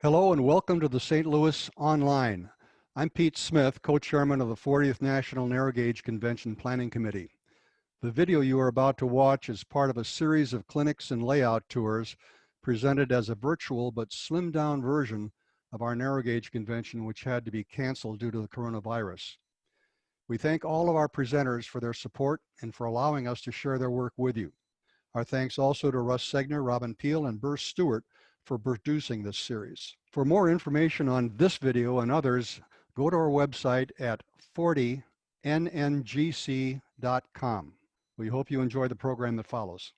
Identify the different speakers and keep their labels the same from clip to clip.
Speaker 1: Hello and welcome to the St. Louis Online. I'm Pete Smith, co-chairman of the 40th National Narrow Gauge Convention Planning Committee. The video you are about to watch is part of a series of clinics and layout tours presented as a virtual but slimmed down version of our narrow gauge convention, which had to be canceled due to the coronavirus. We thank all of our presenters for their support and for allowing us to share their work with you. Our thanks also to Russ Segner, Robin Peel, and Burr Stewart for producing this series. For more information on this video and others, go to our website at 40nngc.com. We hope you enjoy the program that follows.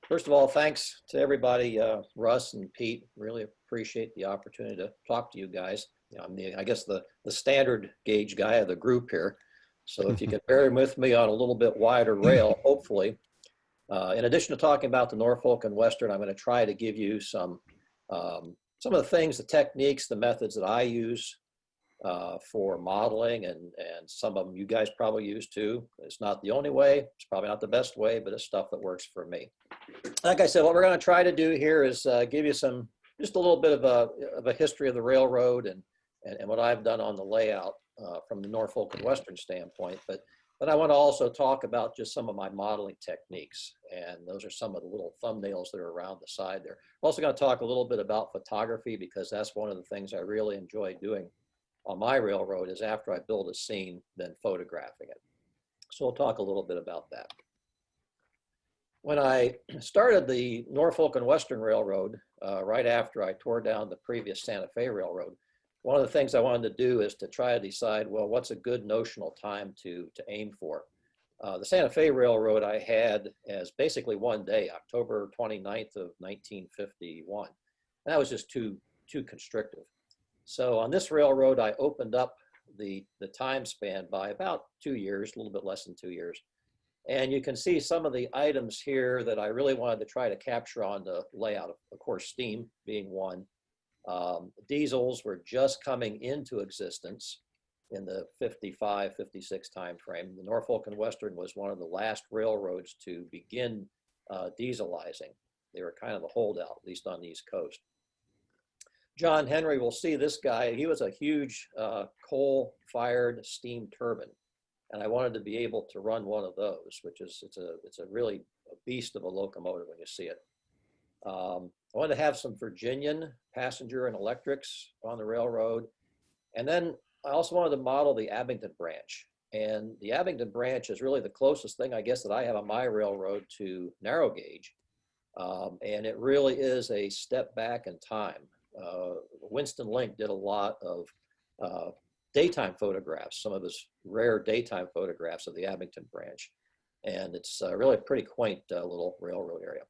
Speaker 2: First of all, thanks to everybody, Russ and Pete. Really appreciate the opportunity to talk to you guys. I'm I guess the standard gauge guy of the group here. So if you could bear with me on a little bit wider rail, hopefully. In addition to talking about the Norfolk and Western, I'm going to try to give you some of the things, the techniques, the methods that I use for modeling, and some of them you guys probably use too. It's not the only way, it's probably not the best way, but it's stuff that works for me. Like I said, what we're going to try to do here is give you just a little bit of a history of the railroad and what I've done on the layout from the Norfolk and Western standpoint. But I want to also talk about just some of my modeling techniques, and those are some of the little thumbnails that are around the side there. I'm also going to talk a little bit about photography, because that's one of the things I really enjoy doing on my railroad, is after I build a scene, then photographing it. So we'll talk a little bit about that. When I started the Norfolk and Western Railroad, right after I tore down the previous Santa Fe Railroad, one of the things I wanted to do is to try to decide, well, what's a good notional time to aim for? The Santa Fe Railroad I had as basically one day, October 29th of 1951. And that was just too constrictive. So on this railroad, I opened up the time span by about 2 years, a little bit less than 2 years. And you can see some of the items here that I really wanted to try to capture on the layout. Of course, steam being one. Diesels were just coming into existence in the 55, 56 timeframe. The Norfolk and Western was one of the last railroads to begin dieselizing. They were kind of the holdout, at least on the East Coast. John Henry, will see this guy. He was a huge coal-fired steam turbine, and I wanted to be able to run one of those, which is it's a really a beast of a locomotive when you see it. I wanted to have some Virginian passenger and electrics on the railroad. And then I also wanted to model the Abington Branch. And the Abington Branch is really the closest thing, I guess, that I have on my railroad to narrow gauge. And it really is a step back in time. Winston Link did a lot of daytime photographs, some of his rare daytime photographs of the Abington Branch. And it's really a pretty quaint little railroad area.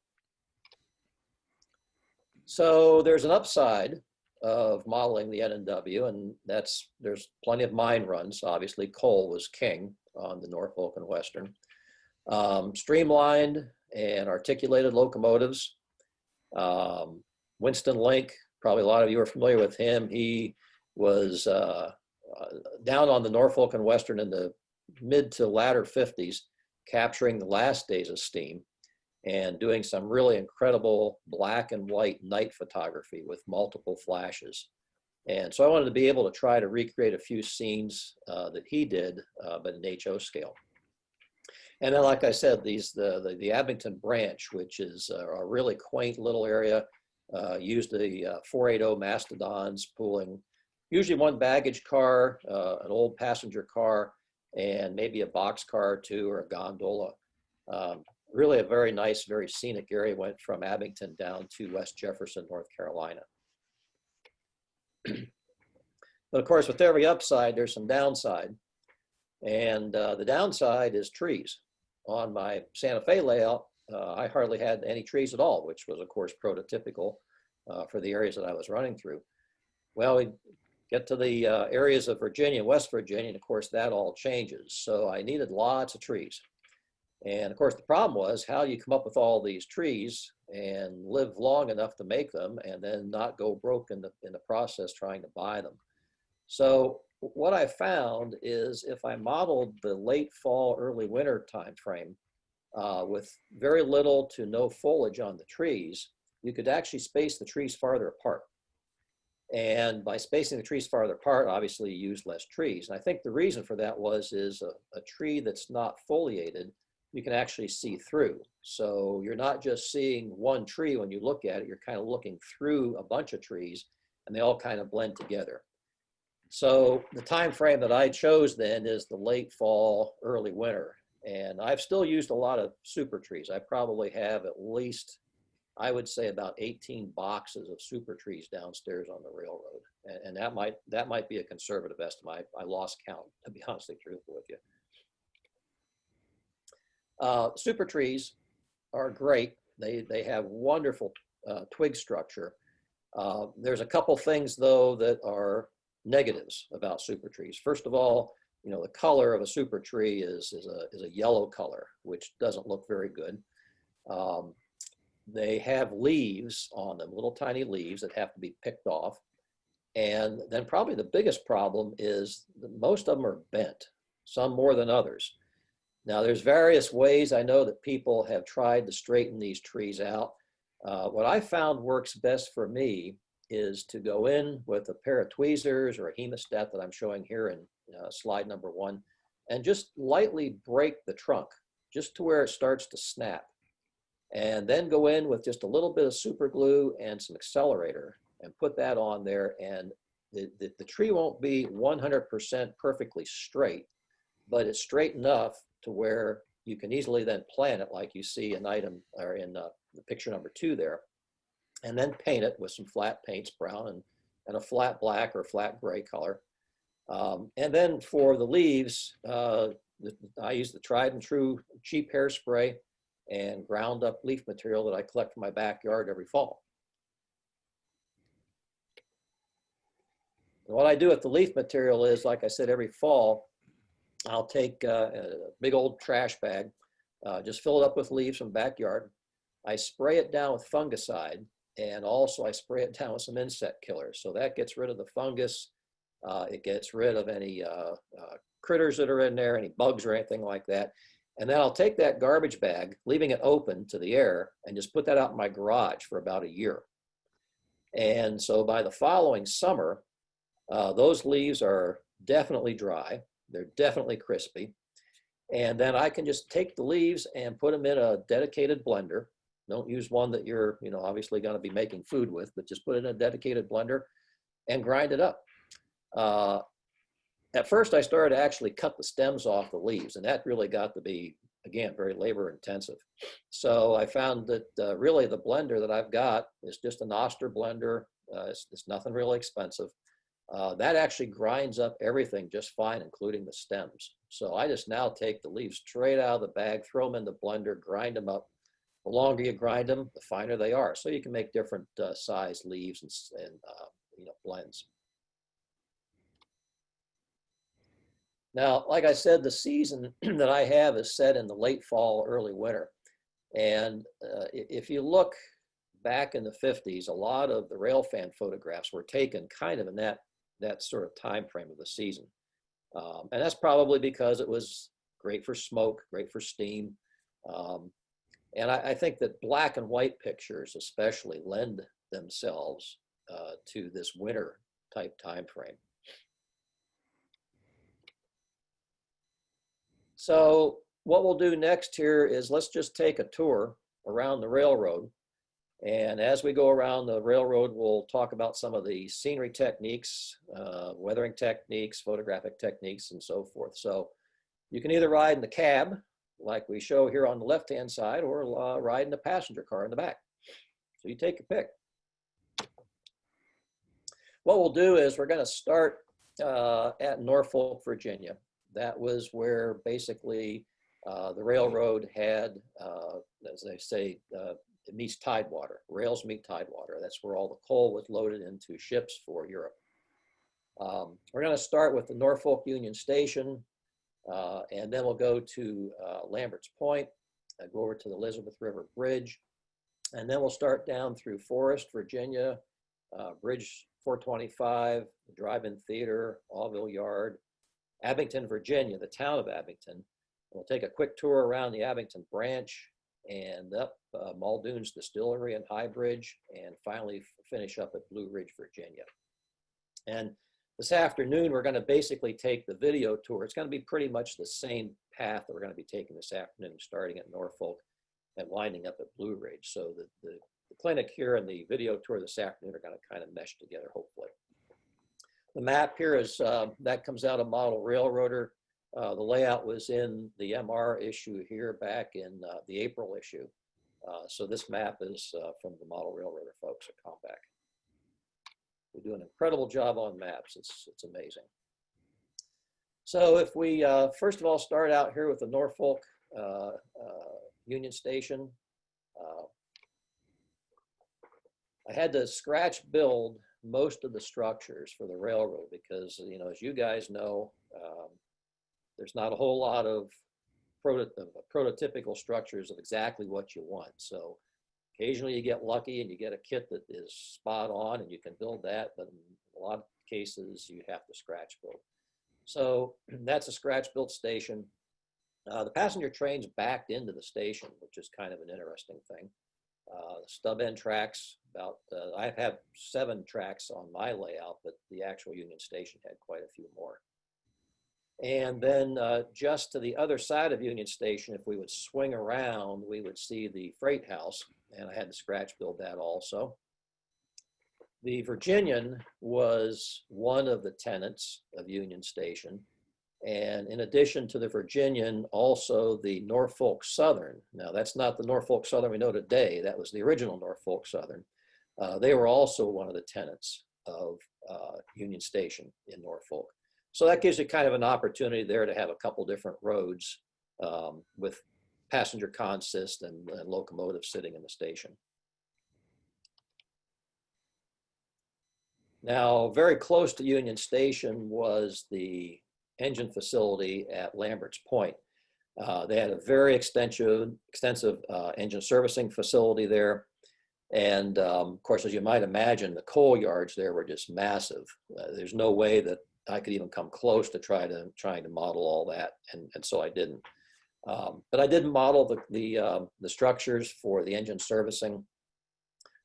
Speaker 2: So there's an upside of modeling the N&W, and there's plenty of mine runs. Obviously, coal was king on the Norfolk and Western. Streamlined and articulated locomotives. Winston Link, probably a lot of you are familiar with him. He was down on the Norfolk and Western in the mid to latter 50s, capturing the last days of steam and doing some really incredible black and white night photography with multiple flashes. And so I wanted to be able to try to recreate a few scenes that he did, but in HO scale. And then, like I said, the Abington Branch, which is a really quaint little area, used the 480 mastodons, pulling usually one baggage car, an old passenger car, and maybe a box car or two, or a gondola. Really a very nice, very scenic area. Went from Abington down to West Jefferson, North Carolina. But of course, with every upside, there's some downside. And the downside is trees. On my Santa Fe layout, I hardly had any trees at all, which was, of course, prototypical for the areas that I was running through. Well, we get to the areas of Virginia, West Virginia, and of course, that all changes. So I needed lots of trees. And of course, the problem was, how do you come up with all these trees and live long enough to make them and then not go broke in the process trying to buy them? So what I found is, if I modeled the late fall, early winter time frame with very little to no foliage on the trees, you could actually space the trees farther apart. And by spacing the trees farther apart, obviously you use less trees. And I think the reason for that is a tree that's not foliated, you can actually see through. So you're not just seeing one tree when you look at it, you're kind of looking through a bunch of trees and they all kind of blend together. So the time frame that I chose then is the late fall, early winter. And I've still used a lot of super trees. I probably have at least, I would say, about 18 boxes of super trees downstairs on the railroad. And that might be a conservative estimate. I lost count, to be honestly truthful with you. Super trees are great. They have wonderful twig structure. There's a couple things though that are negatives about super trees. First of all, you know, the color of a super tree is a yellow color, which doesn't look very good. They have leaves on them, little tiny leaves that have to be picked off. And then probably the biggest problem is that most of them are bent, some more than others. Now there's various ways I know that people have tried to straighten these trees out. What I found works best for me is to go in with a pair of tweezers or a hemostat that I'm showing here in slide number 1, and just lightly break the trunk just to where it starts to snap. And then go in with just a little bit of super glue and some accelerator and put that on there, and the tree won't be 100% perfectly straight, but it's straight enough to where you can easily then plan it like you see in the picture number 2 there, and then paint it with some flat paints, brown and a flat black or flat gray color. And then for the leaves, I use the tried and true cheap hairspray and ground up leaf material that I collect from my backyard every fall. And what I do with the leaf material is, like I said, every fall, I'll take a big old trash bag, just fill it up with leaves from the backyard. I spray it down with fungicide, and also I spray it down with some insect killers. So that gets rid of the fungus. It gets rid of any critters that are in there, any bugs or anything like that. And then I'll take that garbage bag, leaving it open to the air, and just put that out in my garage for about a year. And so by the following summer, those leaves are definitely dry. They're definitely crispy. And then I can just take the leaves and put them in a dedicated blender. Don't use one that you're, obviously going to be making food with, but just put it in a dedicated blender and grind it up. At first, I started to actually cut the stems off the leaves, and that really got to be, again, very labor intensive. So I found that really the blender that I've got is just an Oster blender. It's nothing really expensive. That actually grinds up everything just fine, including the stems. So I just now take the leaves straight out of the bag, throw them in the blender, grind them up. The longer you grind them, the finer they are. So you can make different size leaves and blends. Now, like I said, the season that I have is set in the late fall, early winter. And if you look back in the 50s, a lot of the railfan photographs were taken kind of in that sort of time frame of the season. And that's probably because it was great for smoke, great for steam. And I think that black and white pictures especially lend themselves to this winter type time frame. So what we'll do next here is let's just take a tour around the railroad. And as we go around the railroad, we'll talk about some of the scenery techniques, weathering techniques, photographic techniques, and so forth. So you can either ride in the cab, like we show here on the left-hand side, or ride in the passenger car in the back. So you take your pick. What we'll do is we're going to start at Norfolk, Virginia. That was where basically the railroad had, as they say, it meets tidewater. Rails meet tidewater. That's where all the coal was loaded into ships for Europe. We're going to start with the Norfolk Union Station, and then we'll go to Lambert's Point, go over to the Elizabeth River Bridge, and then we'll start down through Forest, Virginia, Bridge 425, the Drive-In Theater, Allville Yard, Abington, Virginia, the town of Abington. We'll take a quick tour around the Abington Branch and up Muldoon's Distillery and High Bridge, and finally finish up at Blue Ridge, Virginia. And this afternoon, we're going to basically take the video tour. It's going to be pretty much the same path that we're going to be taking this afternoon, starting at Norfolk and winding up at Blue Ridge. So the clinic here and the video tour this afternoon are going to kind of mesh together, hopefully. The map here is, that comes out of Model Railroader. The layout was in the MR issue here back in the April issue. So this map is from the Model Railroader folks at Comback. They do an incredible job on maps. It's amazing. So if we first of all start out here with the Norfolk Union Station, I had to scratch build most of the structures for the railroad because, you know, as you guys know, there's not a whole lot of prototypical structures of exactly what you want. So occasionally you get lucky and you get a kit that is spot on and you can build that, but in a lot of cases you have to scratch build. So that's a scratch built station. The passenger train's backed into the station, which is kind of an interesting thing. Stub end tracks, I have 7 tracks on my layout, but the actual Union Station had quite a few more. And then just to the other side of Union Station, if we would swing around, we would see the freight house, and I had to scratch build that also. The Virginian was one of the tenants of Union Station. And in addition to the Virginian, also the Norfolk Southern. Now, that's not the Norfolk Southern we know today. That was the original Norfolk Southern. They were also one of the tenants of Union Station in Norfolk. So that gives you kind of an opportunity there to have a couple different roads with passenger consist and locomotives sitting in the station. Now, very close to Union Station was the engine facility at Lambert's Point. They had a very extensive engine servicing facility there. And of course, as you might imagine, the coal yards there were just massive. There's no way that I could even come close to trying to model all that, and so I didn't. But I did model the structures for the engine servicing.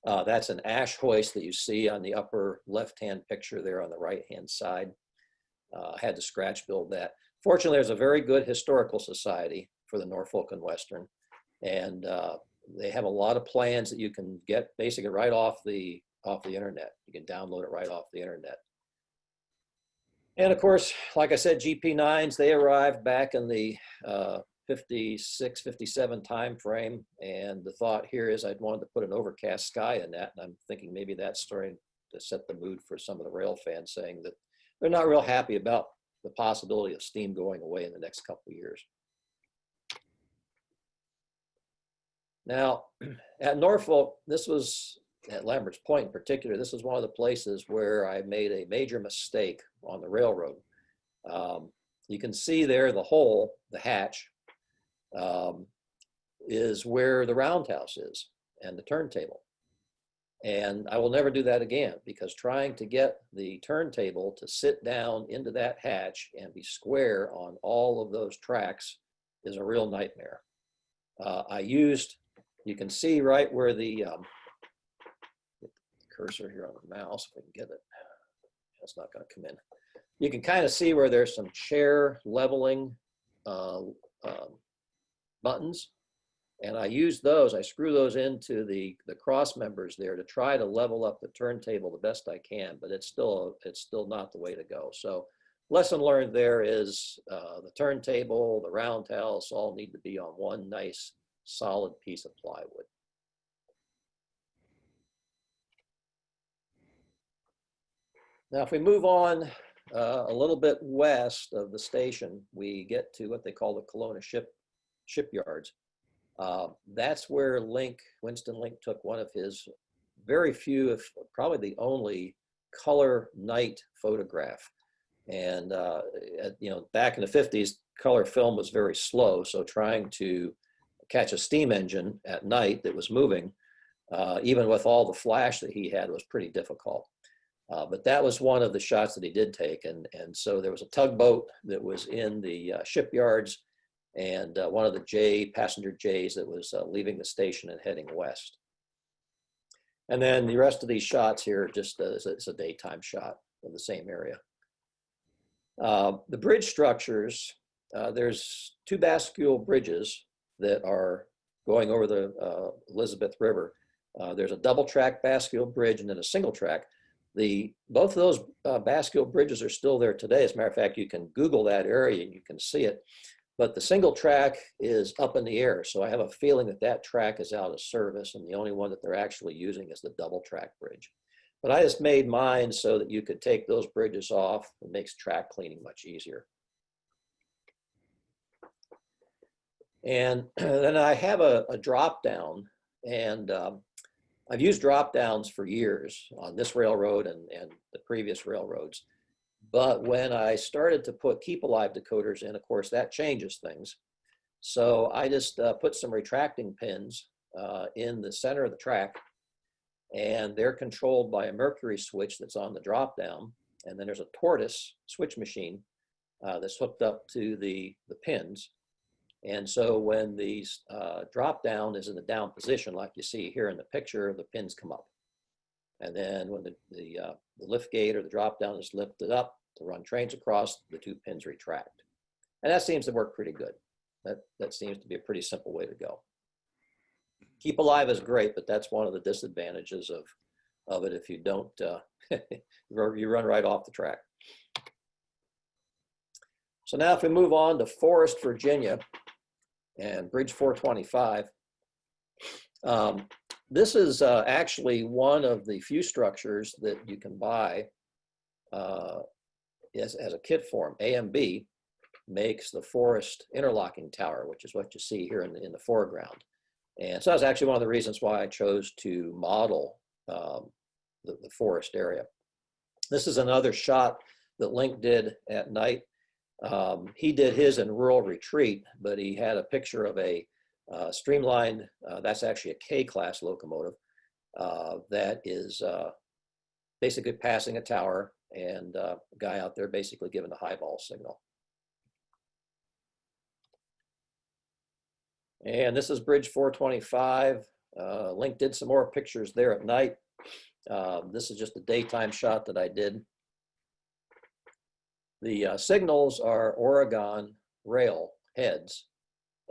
Speaker 2: That's an ash hoist that you see on the upper left-hand picture there on the right-hand side. I had to scratch build that. Fortunately, there's a very good historical society for the Norfolk and Western, and they have a lot of plans that you can get basically right off the internet. You can download it right off the internet. And of course, like I said, GP9s, they arrived back in the 56, 57 time frame. And the thought here is I'd wanted to put an overcast sky in that. And I'm thinking maybe that's starting to set the mood for some of the rail fans, saying that they're not real happy about the possibility of steam going away in the next couple of years. Now, at Norfolk, this was, at Lambert's Point in particular, this is one of the places where I made a major mistake on the railroad. You can see there the hole, the hatch, is where the roundhouse is and the turntable. And I will never do that again, because trying to get the turntable to sit down into that hatch and be square on all of those tracks is a real nightmare. You can see right where the cursor here on the mouse, if I can get it, it's not going to come in. You can kind of see where there's some chair leveling buttons. And I use those, I screw those into the cross members there to try to level up the turntable the best I can, but it's still not the way to go. So lesson learned there is the turntable, the roundhouse all need to be on one nice solid piece of plywood. Now, if we move on a little bit west of the station, we get to what they call the Kelowna Shipyards. That's where Winston Link took one of his very few, if probably the only, color night photograph. And back in the 50s, color film was very slow, so trying to catch a steam engine at night that was moving, even with all the flash that he had, was pretty difficult. But that was one of the shots that he did take. And so there was a tugboat that was in the shipyards, and one of the passenger J's that was leaving the station and heading west. And then the rest of these shots here just it's a daytime shot of the same area. The bridge structures, there's 2 Bascule bridges that are going over the Elizabeth River. There's a double track Bascule bridge and then a single track. Both of those Bascule bridges are still there today. As a matter of fact, you can Google that area and you can see it. But the single track is up in the air. So I have a feeling that that track is out of service, and the only one that they're actually using is the double track bridge. But I just made mine so that you could take those bridges off. It makes track cleaning much easier. And then I have a drop down, and I've used drop downs for years on this railroad and the previous railroads. But when I started to put keep alive decoders in, of course, that changes things. So I just put some retracting pins in the center of the track, and they're controlled by a mercury switch that's on the drop down. And then there's a tortoise switch machine that's hooked up to the pins. And so when the drop down is in the down position, like you see here in the picture, the pins come up. And then when the lift gate or the drop down is lifted up to run trains across, the 2 pins retract. And that seems to work pretty good. That seems to be a pretty simple way to go. Keep alive is great, but that's one of the disadvantages of it if you don't, you run right off the track. So now if we move on to Forest, Virginia, and Bridge 425, this is actually one of the few structures that you can buy as a kit form. AMB makes the Forest Interlocking Tower, which is what you see here in the foreground. And so that's actually one of the reasons why I chose to model the forest area. This is another shot that Link did at night. He did his in rural retreat, but he had a picture of a streamlined, that's actually a K-class locomotive that is basically passing a tower, and a guy out there basically giving the highball signal. And this is Bridge 425. Link did some more pictures there at night. This is just a daytime shot that I did. The signals are Oregon rail heads,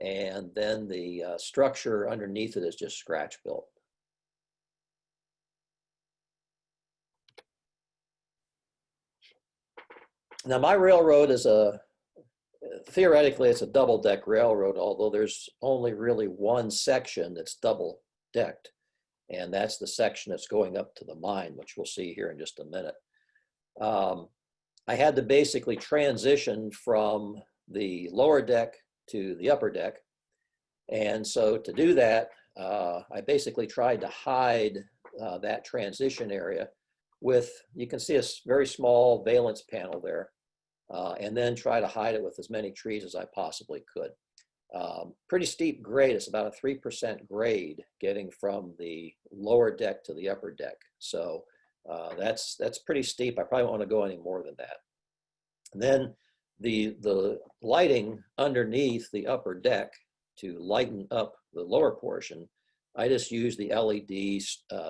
Speaker 2: and then the structure underneath it is just scratch built. Now my railroad is theoretically it's a double deck railroad, although there's only really one section that's double decked, and that's the section that's going up to the mine, which we'll see here in just a minute. I had to basically transition from the lower deck to the upper deck. And so to do that, I basically tried to hide that transition area with, you can see a very small valence panel there, and then try to hide it with as many trees as I possibly could. Pretty steep grade. It's about a 3% grade getting from the lower deck to the upper deck. So that's pretty steep. I probably won't want to go any more than that. And then the lighting underneath the upper deck to lighten up the lower portion, I just use the LED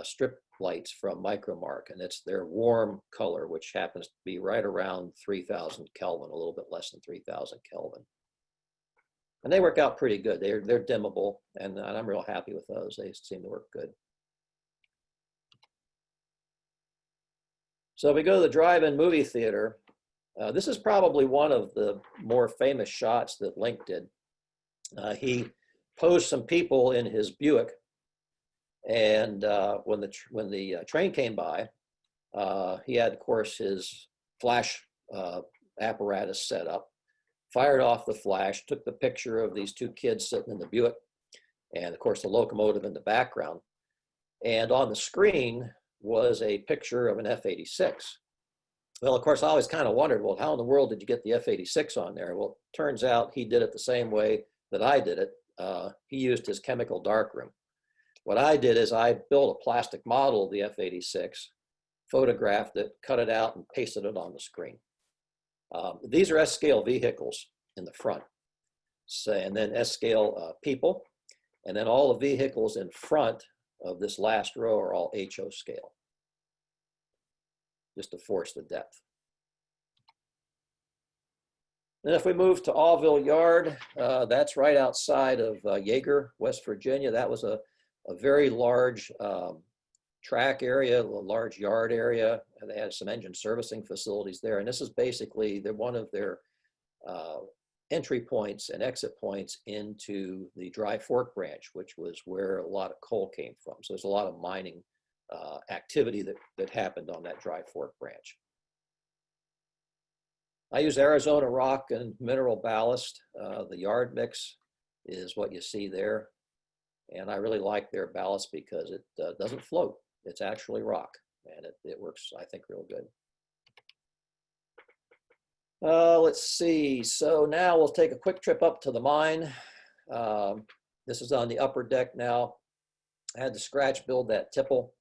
Speaker 2: strip lights from Micromark, and it's their warm color, which happens to be right around 3,000 Kelvin, a little bit less than 3,000 Kelvin. And they work out pretty good. They're dimmable, and I'm real happy with those. They seem to work good. So if we go to the drive-in movie theater, this is probably one of the more famous shots that Link did. He posed some people in his Buick, and when the train came by, he had, of course, his flash apparatus set up, fired off the flash, took the picture of these 2 kids sitting in the Buick, and of course the locomotive in the background. And on the screen was a picture of an F-86. Well, of course, I always kind of wondered, well, how in the world did you get the F-86 on there? Well, it turns out he did it the same way that I did it. He used his chemical darkroom. What I did is I built a plastic model of the F-86, photographed it, cut it out, and pasted it on the screen. These are S-scale vehicles in the front, so, and then S-scale people, and then all the vehicles in front of this last row are all HO scale, just to force the depth. Then if we move to Allville Yard, that's right outside of Yeager, West Virginia. That was a very large track area, a large yard area. And they had some engine servicing facilities there. And this is basically one of their entry points and exit points into the Dry Fork Branch, which was where a lot of coal came from. So there's a lot of mining activity that happened on that Dry Fork Branch. I use Arizona rock and mineral ballast. The yard mix is what you see there. And I really like their ballast because it doesn't float. It's actually rock, and it works, I think, real good. Let's see. So now we'll take a quick trip up to the mine. This is on the upper deck now. I had to scratch build that tipple.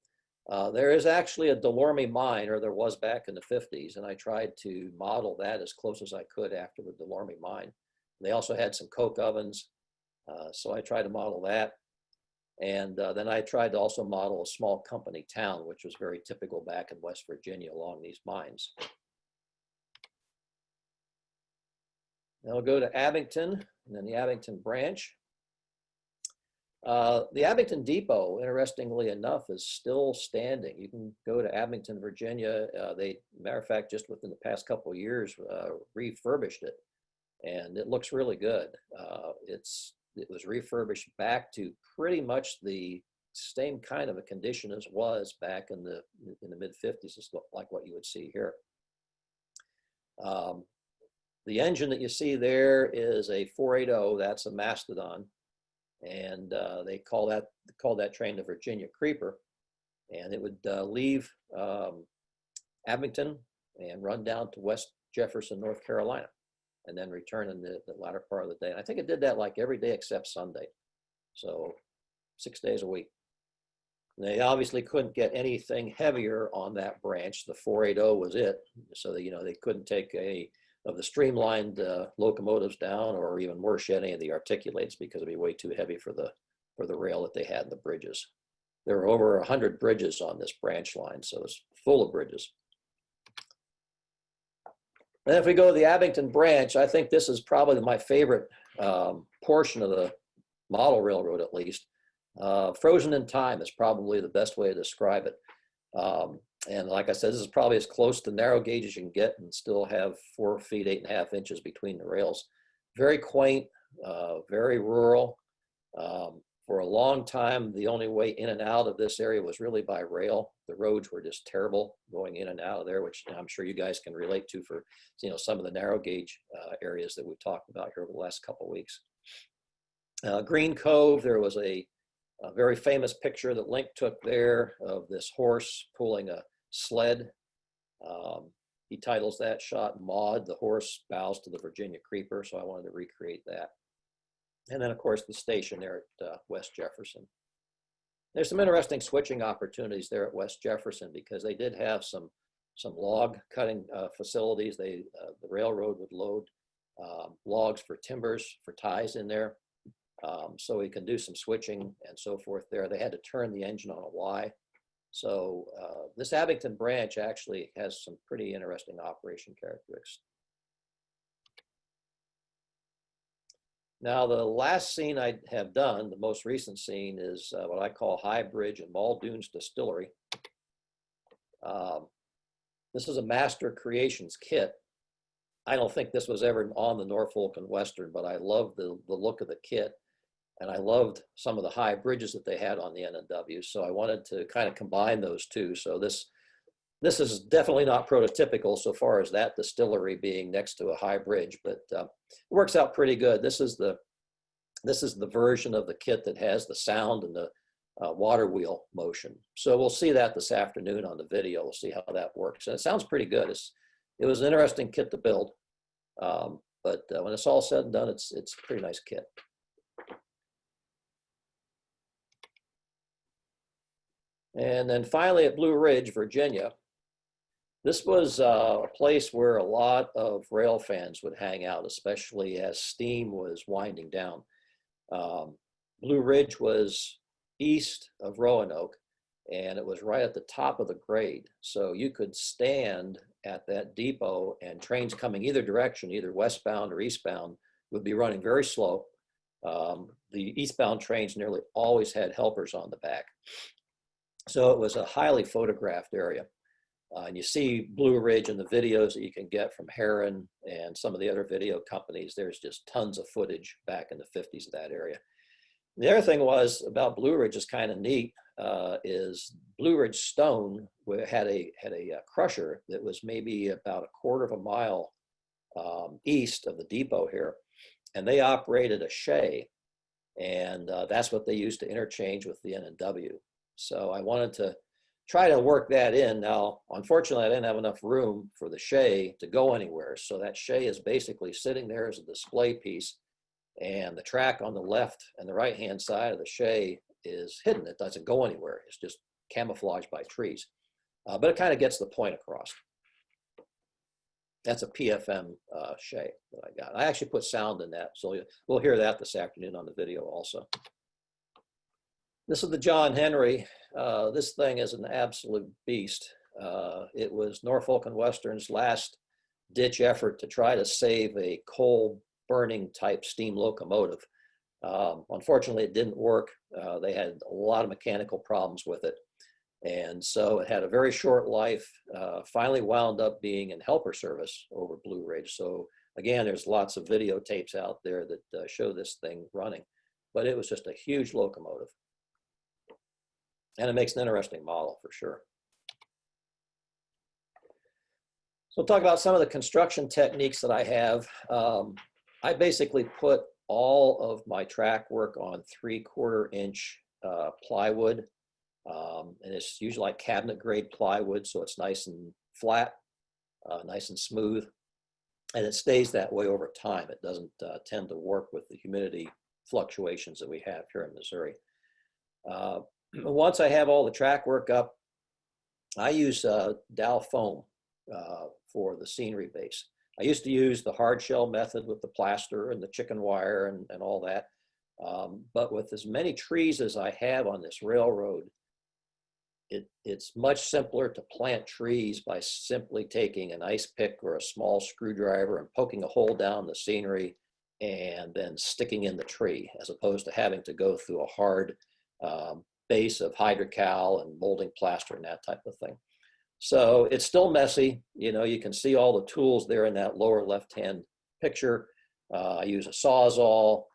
Speaker 2: There is actually a Distillery mine, or there was back in the 50s, and I tried to model that as close as I could after the Distillery mine. They also had some coke ovens, so I tried to model that. And then I tried to also model a small company town, which was very typical back in West Virginia along these mines. Now we'll go to Abington, and then the Abington Branch. The Abington Depot, interestingly enough, is still standing. You can go to Abington, Virginia. Matter of fact, just within the past couple of years, refurbished it, and it looks really good. It was refurbished back to pretty much the same kind of a condition as was back in the mid-50s, like what you would see here. The engine that you see there is a 480. That's a Mastodon. And they call that train the Virginia Creeper, and it would leave Abington and run down to West Jefferson, North Carolina, and then return in the latter part of the day. And I think it did that like every day except Sunday, so 6 days a week. And they obviously couldn't get anything heavier on that branch. The 480 was it, so that, they couldn't take any of the streamlined locomotives down, or even worse yet, any of the articulates, because it'd be way too heavy for the rail that they had in the bridges. There were over 100 bridges on this branch line, so it's full of bridges. Then if we go to the Abington Branch, I think this is probably my favorite portion of the model railroad, at least. Frozen in time is probably the best way to describe it. And like I said, this is probably as close to narrow gauge as you can get and still have 4 feet, 8.5 inches between the rails. Very quaint, very rural. For a long time, the only way in and out of this area was really by rail. The roads were just terrible going in and out of there, which I'm sure you guys can relate to for some of the narrow gauge areas that we've talked about here over the last couple of weeks. Green Cove, there was a very famous picture that Link took there of this horse pulling a sled. He titles that shot Maud. The horse bows to the Virginia Creeper, so I wanted to recreate that. And then, of course, the station there at West Jefferson. There's some interesting switching opportunities there at West Jefferson, because they did have some log cutting facilities. The railroad would load logs for timbers, for ties in there. So we can do some switching and so forth there. They had to turn the engine on a Y. So this Abington Branch actually has some pretty interesting operation characteristics. Now, the last scene I have done, the most recent scene, is what I call High Bridge and Muldoon's Distillery. This is a Master Creations kit. I don't think this was ever on the Norfolk and Western, but I love the look of the kit. And I loved some of the high bridges that they had on the N&W. So I wanted to kind of combine those two. So this is definitely not prototypical so far as that distillery being next to a high bridge, but it works out pretty good. This is the version of the kit that has the sound and the water wheel motion. So we'll see that this afternoon on the video. We'll see how that works. And it sounds pretty good. It was an interesting kit to build, but when it's all said and done, it's a pretty nice kit. And then finally at Blue Ridge, Virginia, this was a place where a lot of rail fans would hang out, especially as steam was winding down. Blue Ridge was east of Roanoke, and it was right at the top of the grade. So you could stand at that depot, and trains coming either direction, either westbound or eastbound, would be running very slow. The eastbound trains nearly always had helpers on the back. So it was a highly photographed area. And you see Blue Ridge in the videos that you can get from Heron and some of the other video companies. There's just tons of footage back in the 50s of that area. The other thing was about Blue Ridge is kind of neat, is Blue Ridge Stone had a crusher that was maybe about a quarter of a mile east of the depot here. And they operated a shay, and that's what they used to interchange with the N&W. So I wanted to try to work that in. Now, unfortunately, I didn't have enough room for the shay to go anywhere. So that shay is basically sitting there as a display piece, and the track on the left and the right-hand side of the shay is hidden. It doesn't go anywhere. It's just camouflaged by trees. But it kind of gets the point across. That's a PFM shay that I got. I actually put sound in that, so we'll hear that this afternoon on the video also. This is the John Henry. This thing is an absolute beast. It was Norfolk and Western's last ditch effort to try to save a coal burning type steam locomotive. Unfortunately, it didn't work. They had a lot of mechanical problems with it. And so it had a very short life, finally wound up being in helper service over Blue Ridge. So again, there's lots of videotapes out there that show this thing running, but it was just a huge locomotive. And it makes an interesting model for sure. So we'll talk about some of the construction techniques that I have. I basically put all of my track work on 3/4 inch plywood. And it's usually like cabinet grade plywood, so it's nice and flat, nice and smooth, and it stays that way over time. It doesn't tend to work with the humidity fluctuations that we have here in Missouri. Once I have all the track work up, I use Dow foam for the scenery base. I used to use the hard shell method with the plaster and the chicken wire and all that, but with as many trees as I have on this railroad, it's much simpler to plant trees by simply taking an ice pick or a small screwdriver and poking a hole down the scenery and then sticking in the tree, as opposed to having to go through a hard base of hydrocal and molding plaster and that type of thing. So it's still messy. You know, you can see all the tools there in that lower left-hand picture. I use a Sawzall,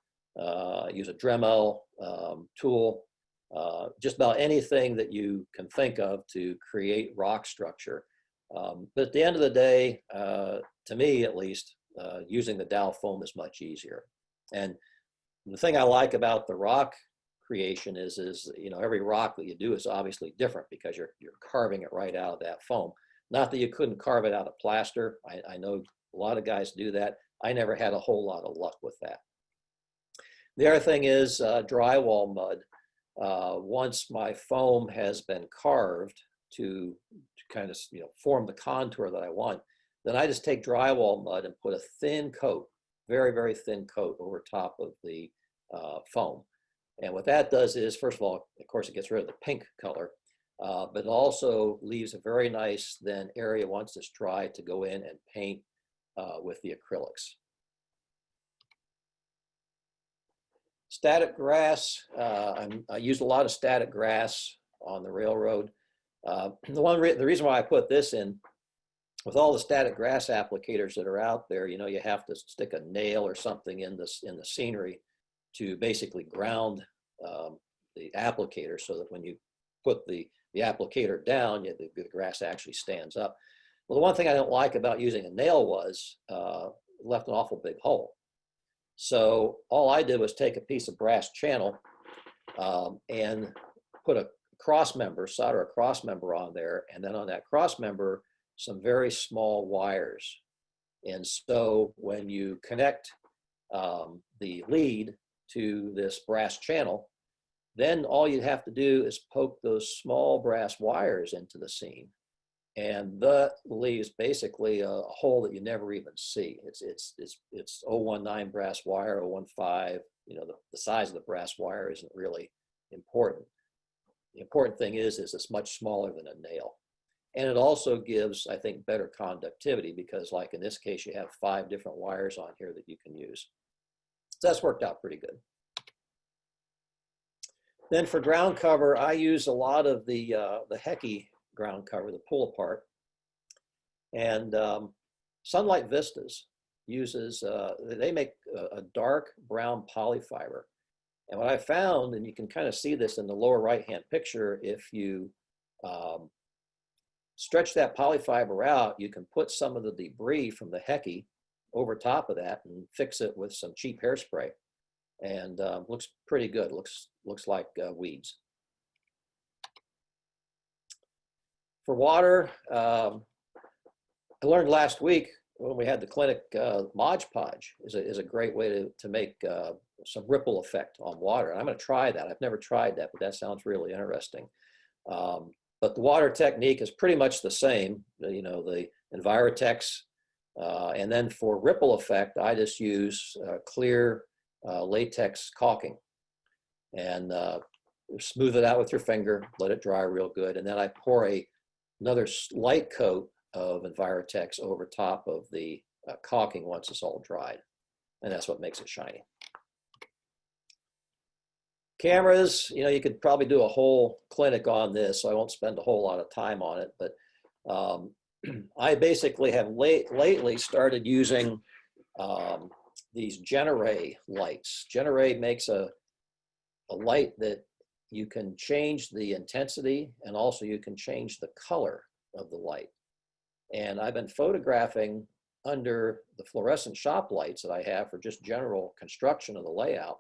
Speaker 2: I use a Dremel tool. Just about anything that you can think of to create rock structure. But at the end of the day, to me at least, using the Dow foam is much easier. And the thing I like about the rock creation is you know, every rock that you do is obviously different because you're carving it right out of that foam. Not that you couldn't carve it out of plaster. I know a lot of guys do that. I never had a whole lot of luck with that. The other thing is drywall mud. Once my foam has been carved to kind of, you know, form the contour that I want, then I just take drywall mud and put a thin coat, very, very thin coat over top of the foam. And what that does is, first of all, of course, it gets rid of the pink color, but it also leaves a very nice then area once it's dry to go in and paint with the acrylics. Static grass, I used a lot of static grass on the railroad. The reason why I put this in, with all the static grass applicators that are out there, you know, you have to stick a nail or something in the scenery to basically ground the applicator, so that when you put the applicator down, the grass actually stands up. Well, the one thing I don't like about using a nail was left an awful big hole. So all I did was take a piece of brass channel and put a cross member, solder a cross member on there, and then on that cross member, some very small wires. And so when you connect the lead to this brass channel, then all you have to do is poke those small brass wires into the seam, and that leaves basically a hole that you never even see. It's 019 brass wire, 015. You know, the size of the brass wire isn't really important. The important thing is it's much smaller than a nail. And it also gives, I think, better conductivity because like in this case, you have 5 different wires on here that you can use. So that's worked out pretty good. Then for ground cover, I use a lot of the Hecky ground cover, the pull apart. And Sunlight Vistas uses, they make a dark brown polyfiber. And what I found, and you can kind of see this in the lower right-hand picture, if you stretch that polyfiber out, you can put some of the debris from the Hecky over top of that and fix it with some cheap hairspray. And looks pretty good, looks like weeds. For water, I learned last week when we had the clinic, Mod Podge is a great way to make some ripple effect on water. And I'm going to try that. I've never tried that, but that sounds really interesting. But the water technique is pretty much the same, you know, the Envirotex. And then for ripple effect, I just use clear latex caulking. And smooth it out with your finger, let it dry real good. And then I pour another light coat of Envirotex over top of the caulking once it's all dried. And that's what makes it shiny. Cameras, you know, you could probably do a whole clinic on this, so I won't spend a whole lot of time on it, but I basically have lately started using these Generay lights. Generay makes a light that you can change the intensity and also you can change the color of the light. And I've been photographing under the fluorescent shop lights that I have for just general construction of the layout.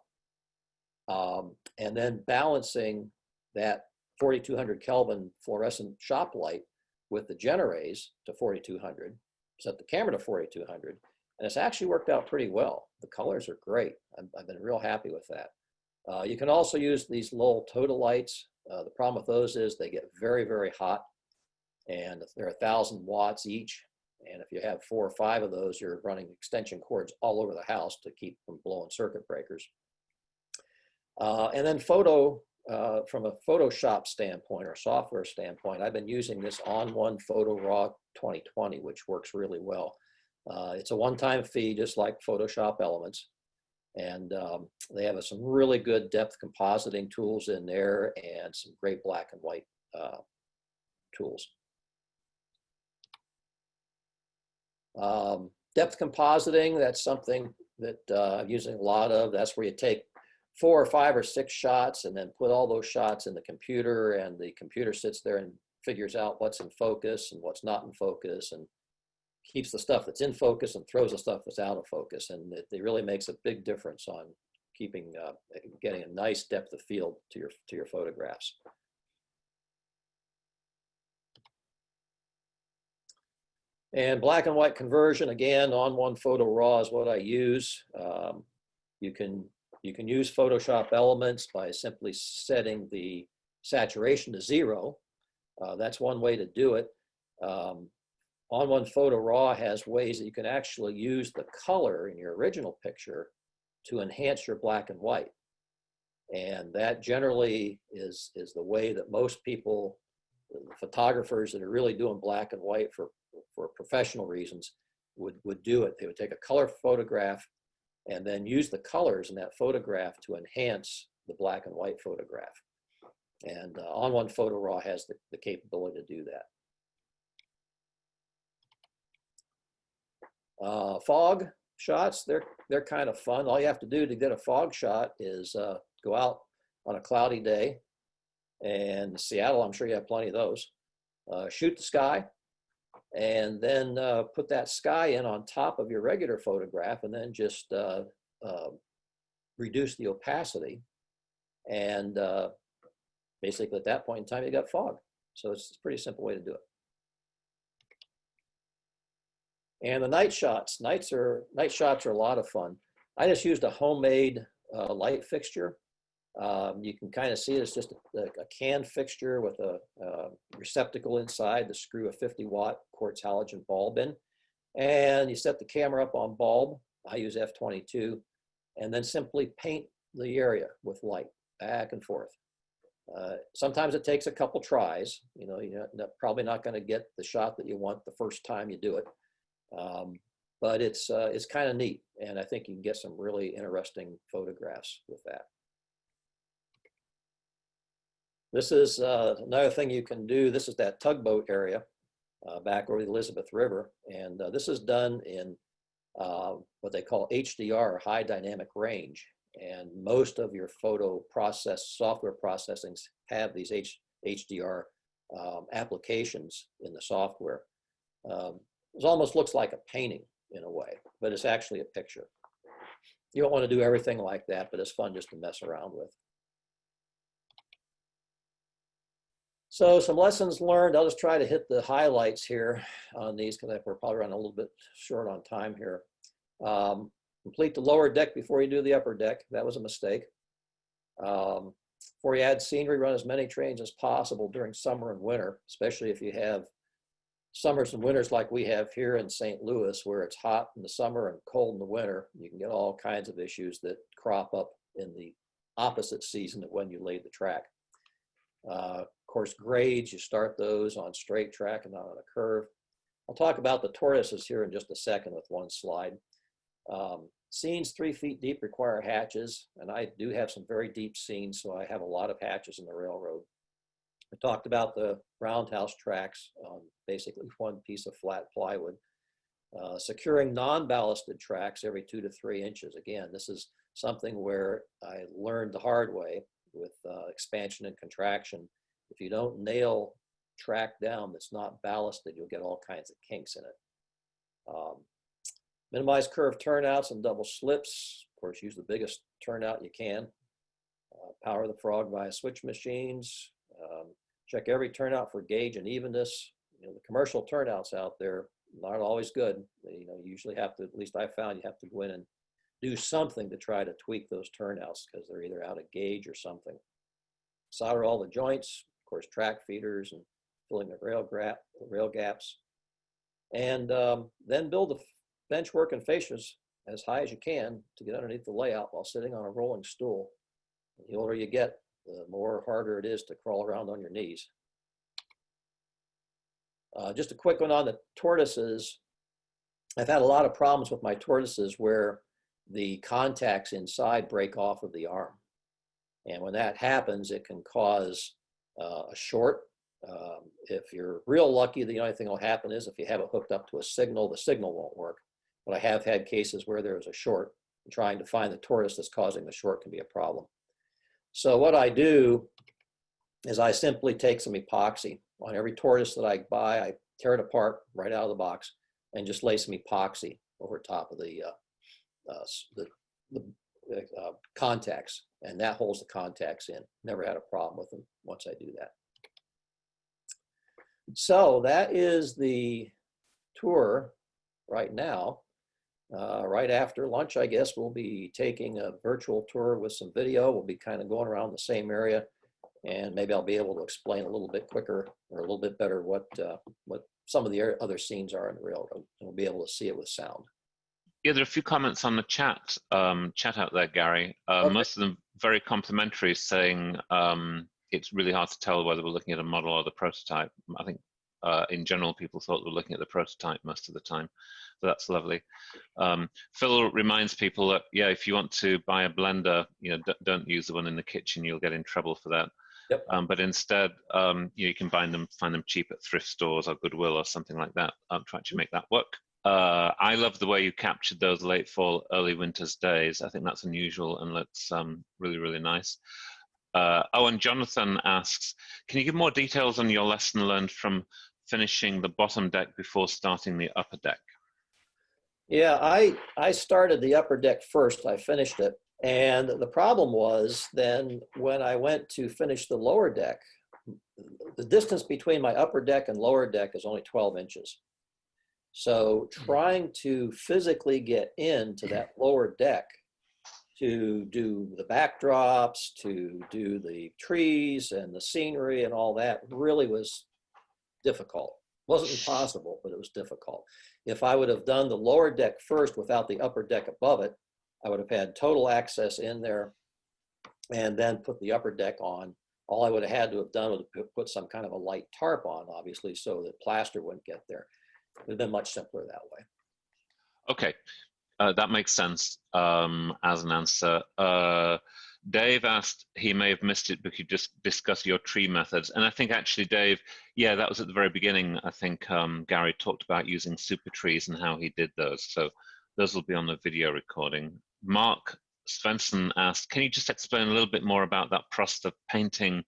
Speaker 2: And then balancing that 4200 Kelvin fluorescent shop light with the Generays to 4200, set the camera to 4200, and it's actually worked out pretty well. The colors are great. I've been real happy with that. You can also use these little total lights. The problem with those is they get very, very hot, and they're 1,000 watts each. And if you have 4 or 5 of those, you're running extension cords all over the house to keep from blowing circuit breakers. And then from a Photoshop standpoint or software standpoint, I've been using this On1 Photo Raw 2020, which works really well. It's a one-time fee, just like Photoshop Elements. And they have some really good depth compositing tools in there and some great black and white tools. Depth compositing, that's something that I'm using a lot of. That's where you take 4 or 5 or 6 shots and then put all those shots in the computer, and the computer sits there and figures out what's in focus and what's not in focus and keeps the stuff that's in focus and throws the stuff that's out of focus. And it really makes a big difference on keeping, getting a nice depth of field to your photographs. And black and white conversion, again, On1 Photo Raw is what I use. You can use Photoshop Elements by simply setting the saturation to 0. That's one way to do it. On1 Photo Raw has ways that you can actually use the color in your original picture to enhance your black and white. And that generally is the way that most people, photographers that are really doing black and white for professional reasons, would do it. They would take a color photograph and then use the colors in that photograph to enhance the black and white photograph. And On1 Photo Raw has the capability to do that. Fog shots, they're kind of fun. All you have to do to get a fog shot is go out on a cloudy day, and Seattle, I'm sure you have plenty of those. Shoot the sky, and then put that sky in on top of your regular photograph, and then just reduce the opacity. And basically at that point in time, you got fog. So it's a pretty simple way to do it. And the night shots. Night shots are a lot of fun. I just used a homemade light fixture. You can kind of see it's just a can fixture with a receptacle inside to screw a 50-watt quartz halogen bulb in. And you set the camera up on bulb. I use F22, and then simply paint the area with light back and forth. Sometimes it takes a couple tries. You know, you're probably not going to get the shot that you want the first time you do it. But it's kind of neat, and I think you can get some really interesting photographs with that. This is another thing you can do. This is that tugboat area back over the Elizabeth River, and this is done in what they call HDR, high dynamic range. And most of your photo software processings have these HDR applications in the software. It almost looks like a painting in a way, but it's actually a picture. You don't want to do everything like that, but it's fun just to mess around with. So some lessons learned. I'll just try to hit the highlights here on these because we're probably running a little bit short on time here. Complete the lower deck before you do the upper deck. That was a mistake. Before you add scenery, run as many trains as possible during summer and winter, especially if you have summers and winters like we have here in St. Louis, where it's hot in the summer and cold in the winter. You can get all kinds of issues that crop up in the opposite season of when you laid the track. Of course, grades, you start those on straight track and not on a curve. I'll talk about the tortoises here in just a second with one slide. Scenes 3 feet deep require hatches, and I do have some very deep scenes, so I have a lot of hatches in the railroad. I talked about the roundhouse tracks on basically one piece of flat plywood. Securing non-ballasted tracks every 2 to 3 inches. Again, this is something where I learned the hard way with expansion and contraction. If you don't nail track down that's not ballasted, you'll get all kinds of kinks in it. Minimize curved turnouts and double slips. Of course, use the biggest turnout you can. Power the frog via switch machines. Check every turnout for gauge and evenness. You know, the commercial turnouts out there not always good. You know, you usually have to, at least I found, you have to go in and do something to try to tweak those turnouts because they're either out of gauge or something. Solder all the joints, of course, track feeders and filling the rail gaps. And then build the bench work and fascias as high as you can to get underneath the layout while sitting on a rolling stool. The older you get, the more harder it is to crawl around on your knees. Just a quick one on the tortoises. I've had a lot of problems with my tortoises where the contacts inside break off of the arm. And when that happens, it can cause a short. If you're real lucky, the only thing that will happen is if you have it hooked up to a signal, the signal won't work. But I have had cases where there's a short, and trying to find the tortoise that's causing the short can be a problem. So what I do is I simply take some epoxy. On every tortoise that I buy, I tear it apart right out of the box and just lay some epoxy over top of the contacts, and that holds the contacts in. Never had a problem with them once I do that. So that is the tour right now. Right after lunch, I guess, we'll be taking a virtual tour with some video. We'll be kind of going around the same area, and maybe I'll be able to explain a little bit quicker or a little bit better what some of the other scenes are in the railroad, and we'll be able to see it with sound.
Speaker 3: Yeah, there are a few comments on the chat out there, Gary.
Speaker 2: Okay.
Speaker 3: Most of them very complimentary, saying it's really hard to tell whether we're looking at a model or the prototype. I think in general, people thought we were looking at the prototype most of the time. So that's lovely. Phil reminds people that, yeah, if you want to buy a blender, you know, don't use the one in the kitchen. You'll get in trouble for that.
Speaker 2: Yep.
Speaker 3: But instead, you can find them cheap at thrift stores or Goodwill or something like that. Try to make that work. I love the way you captured those late fall, early winter's days. I think that's unusual and looks really, really nice. And Jonathan asks, can you give more details on your lesson learned from finishing the bottom deck before starting the upper deck?
Speaker 2: Yeah, I started the upper deck first. I finished it. And the problem was then when I went to finish the lower deck, the distance between my upper deck and lower deck is only 12 inches. So trying to physically get into that lower deck to do the backdrops, to do the trees and the scenery and all that really was difficult. It wasn't impossible, but it was difficult. If I would have done the lower deck first without the upper deck above it, I would have had total access in there and then put the upper deck on All I would have had to have done was put some kind of a light tarp on, obviously, so that plaster wouldn't get there. It would have been much simpler that way.
Speaker 3: Okay, that makes sense as an answer. Dave asked, he may have missed it, but could you just discuss your tree methods? And I think actually, Dave, yeah, that was at the very beginning. I think Gary talked about using super trees and how he did those. So those will be on the video recording. Mark Svensson asked, can you just explain a little bit more about that process of painting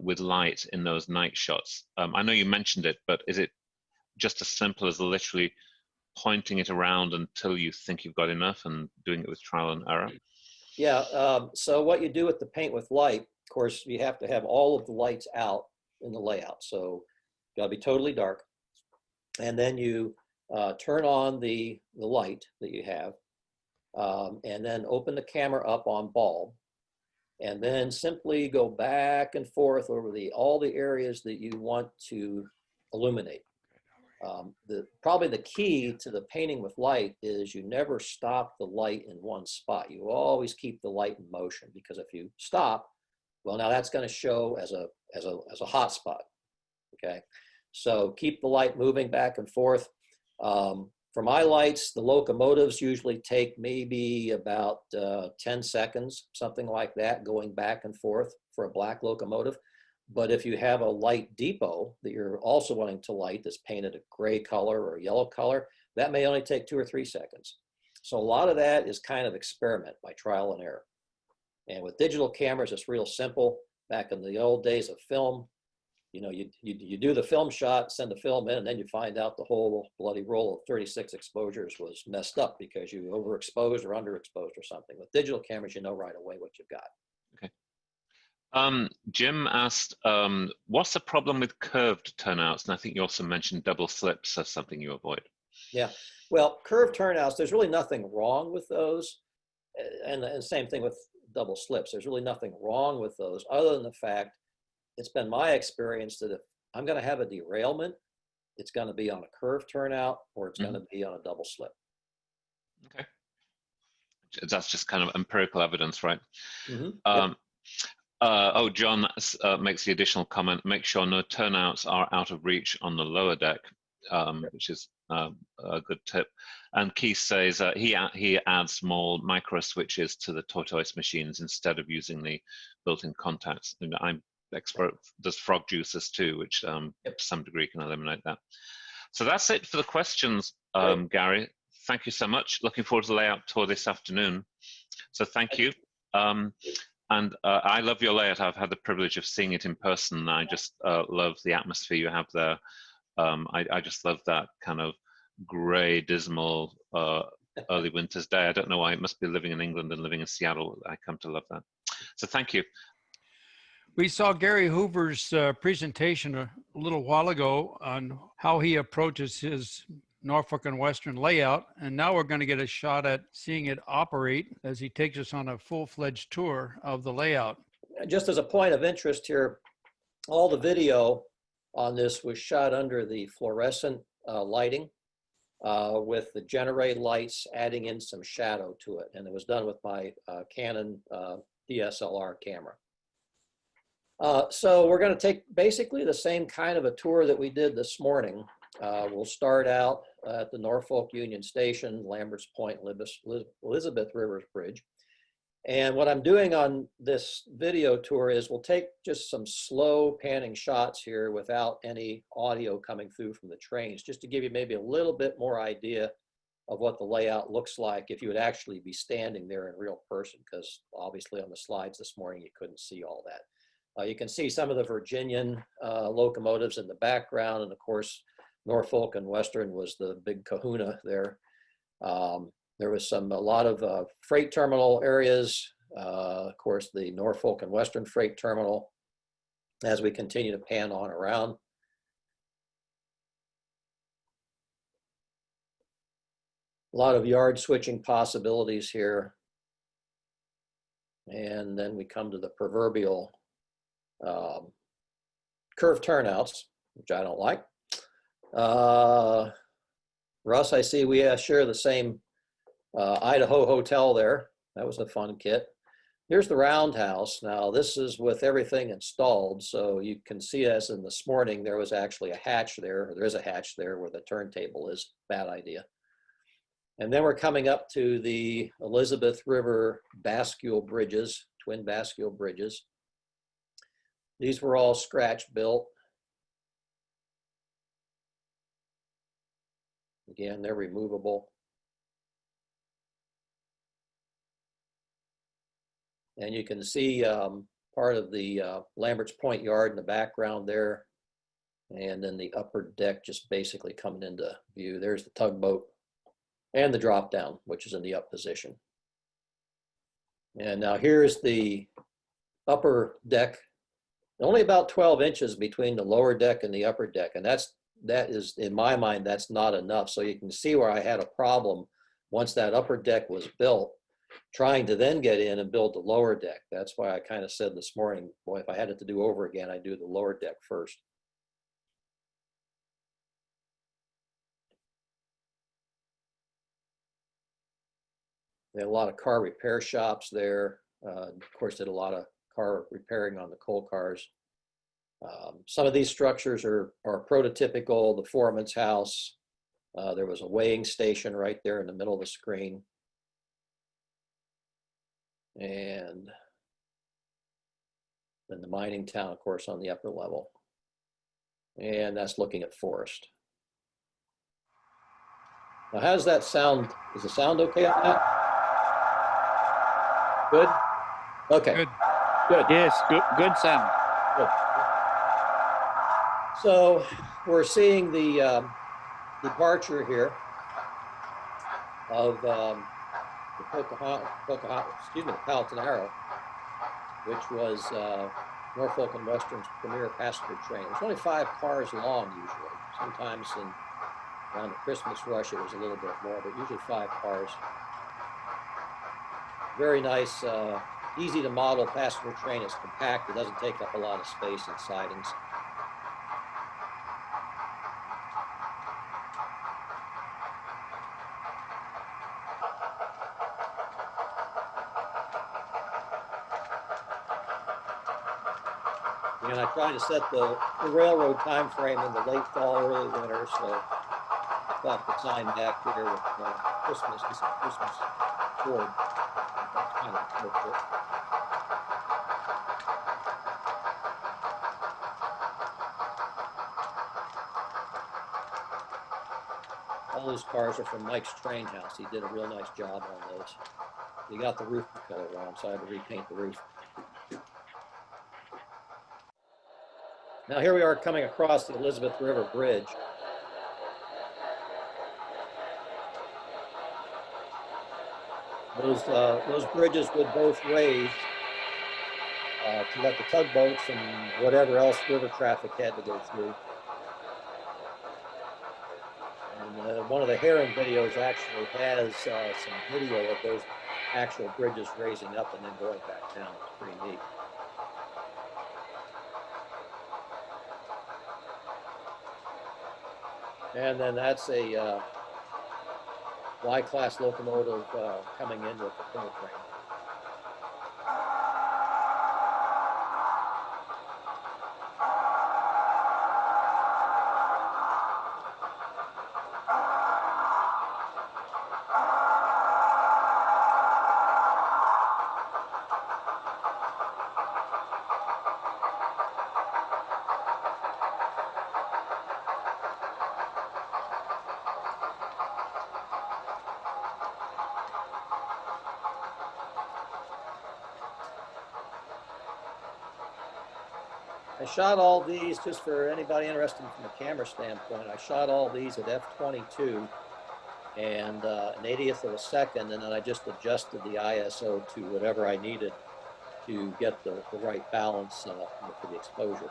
Speaker 3: with light in those night shots? I know you mentioned it, but is it just as simple as literally pointing it around until you think you've got enough and doing it with trial and error?
Speaker 2: Yeah, so what you do with the paint with light, of course, you have to have all of the lights out in the layout. So you gotta be totally dark. And then you turn on the light that you have, and then open the camera up on bulb, and then simply go back and forth over all the areas that you want to illuminate. Probably the key to the painting with light is you never stop the light in one spot. You always keep the light in motion, because if you stop, well, now that's going to show as a hot spot. Okay, so keep the light moving back and forth. For my lights, the locomotives usually take maybe about 10 seconds, something like that, going back and forth for a black locomotive. But if you have a light depot that you're also wanting to light that's painted a gray color or a yellow color, that may only take 2 or 3 seconds. So a lot of that is kind of experiment by trial and error. And with digital cameras, it's real simple. Back in the old days of film, you know, you do the film shot, send the film in, and then you find out the whole bloody roll of 36 exposures was messed up because you overexposed or underexposed or something. With digital cameras, you know right away what you've got.
Speaker 3: Jim asked, what's the problem with curved turnouts? And I think you also mentioned double slips as something you avoid.
Speaker 2: Yeah, well, curved turnouts, there's really nothing wrong with those. And same thing with double slips. There's really nothing wrong with those, other than the fact, it's been my experience that if I'm going to have a derailment, it's going to be on a curved turnout or it's going to be on a double slip.
Speaker 3: Okay. That's just kind of empirical evidence, right?
Speaker 2: Yep.
Speaker 3: John makes the additional comment, make sure no turnouts are out of reach on the lower deck, which is a good tip. And Keith says he adds small micro switches to the tortoise machines instead of using the built-in contacts. And I'm expert, there's frog juices too, which to some degree can eliminate that. So that's it for the questions, Gary. Thank you so much. Looking forward to the layout tour this afternoon. So thank you. And I love your layout. I've had the privilege of seeing it in person. I just love the atmosphere you have there. I just love that kind of gray, dismal early winter's day. I don't know why. It must be living in England and living in Seattle. I come to love that. So thank you.
Speaker 4: We saw Gary Hoover's presentation a little while ago on how he approaches his Norfolk and Western layout, and now we're going to get a shot at seeing it operate as he takes us on a full-fledged tour of the layout.
Speaker 2: Just as a point of interest here, all the video on this was shot under the fluorescent lighting with the generated lights adding in some shadow to it, and it was done with my Canon DSLR camera. So we're going to take basically the same kind of a tour that we did this morning. We'll start out at the Norfolk Union Station, Lambert's Point, Elizabeth Rivers Bridge. And what I'm doing on this video tour is we'll take just some slow panning shots here without any audio coming through from the trains, just to give you maybe a little bit more idea of what the layout looks like if you would actually be standing there in real person, because obviously on the slides this morning you couldn't see all that. You can see some of the Virginian locomotives in the background, and of course Norfolk and Western was the big kahuna there. There was a lot of freight terminal areas, of course the Norfolk and Western freight terminal, as we continue to pan on around. A lot of yard switching possibilities here. And then we come to the proverbial curved turnouts, which I don't like. Russ, I see we share the same Idaho hotel there. That was a fun kit. Here's the roundhouse. Now this is with everything installed. So you can see, as in this morning, there was actually a hatch there, or there is a hatch there where the turntable is. Bad idea. And then we're coming up to the Elizabeth River Bascule Bridges, twin Bascule Bridges. These were all scratch built. Again, they're removable. And you can see part of the Lambert's Point Yard in the background there. And then the upper deck just basically coming into view. There's the tugboat and the drop down, which is in the up position. And now here's the upper deck. Only about 12 inches between the lower deck and the upper deck. And that is, in my mind, that's not enough. So you can see where I had a problem once that upper deck was built, trying to then get in and build the lower deck. That's why I kind of said this morning, boy, if I had it to do over again, I'd do the lower deck first. They had a lot of car repair shops there. Of course, did a lot of car repairing on the coal cars. Some of these structures are prototypical. The foreman's house. There was a weighing station right there in the middle of the screen. And then the mining town, of course, on the upper level. And that's looking at forest. Now, how does that sound? Is the sound okay on that? Good? Okay.
Speaker 4: Good.
Speaker 2: Good.
Speaker 5: Yes, good sound.
Speaker 2: Good. So we're seeing the departure here of the Powhatan Arrow, which was Norfolk and Western's premier passenger train. There's only 5 cars long usually. Sometimes around the Christmas rush it was a little bit more, but usually 5 cars. Very nice, easy to model passenger train. It's compact. It doesn't take up a lot of space in sidings. And I try to set the railroad time frame in the late fall, early winter, so I thought the sign back here with Christmas, this is Christmas board. That's kind of appropriate. All those cars are from Mike's Train House. He did a real nice job on those. He got the roof color wrong, so I had to repaint the roof. Now here we are coming across the Elizabeth River Bridge. Those bridges would both raise to let the tugboats and whatever else river traffic had to go through. And one of the Heron videos actually has some video of those actual bridges raising up and then going back down. It's pretty neat. And then that's a Y-class locomotive coming in with the coal train. I shot all these, just for anybody interested from a camera standpoint, I shot all these at f/22 and an 80th of a second, and then I just adjusted the ISO to whatever I needed to get the right balance for the exposure.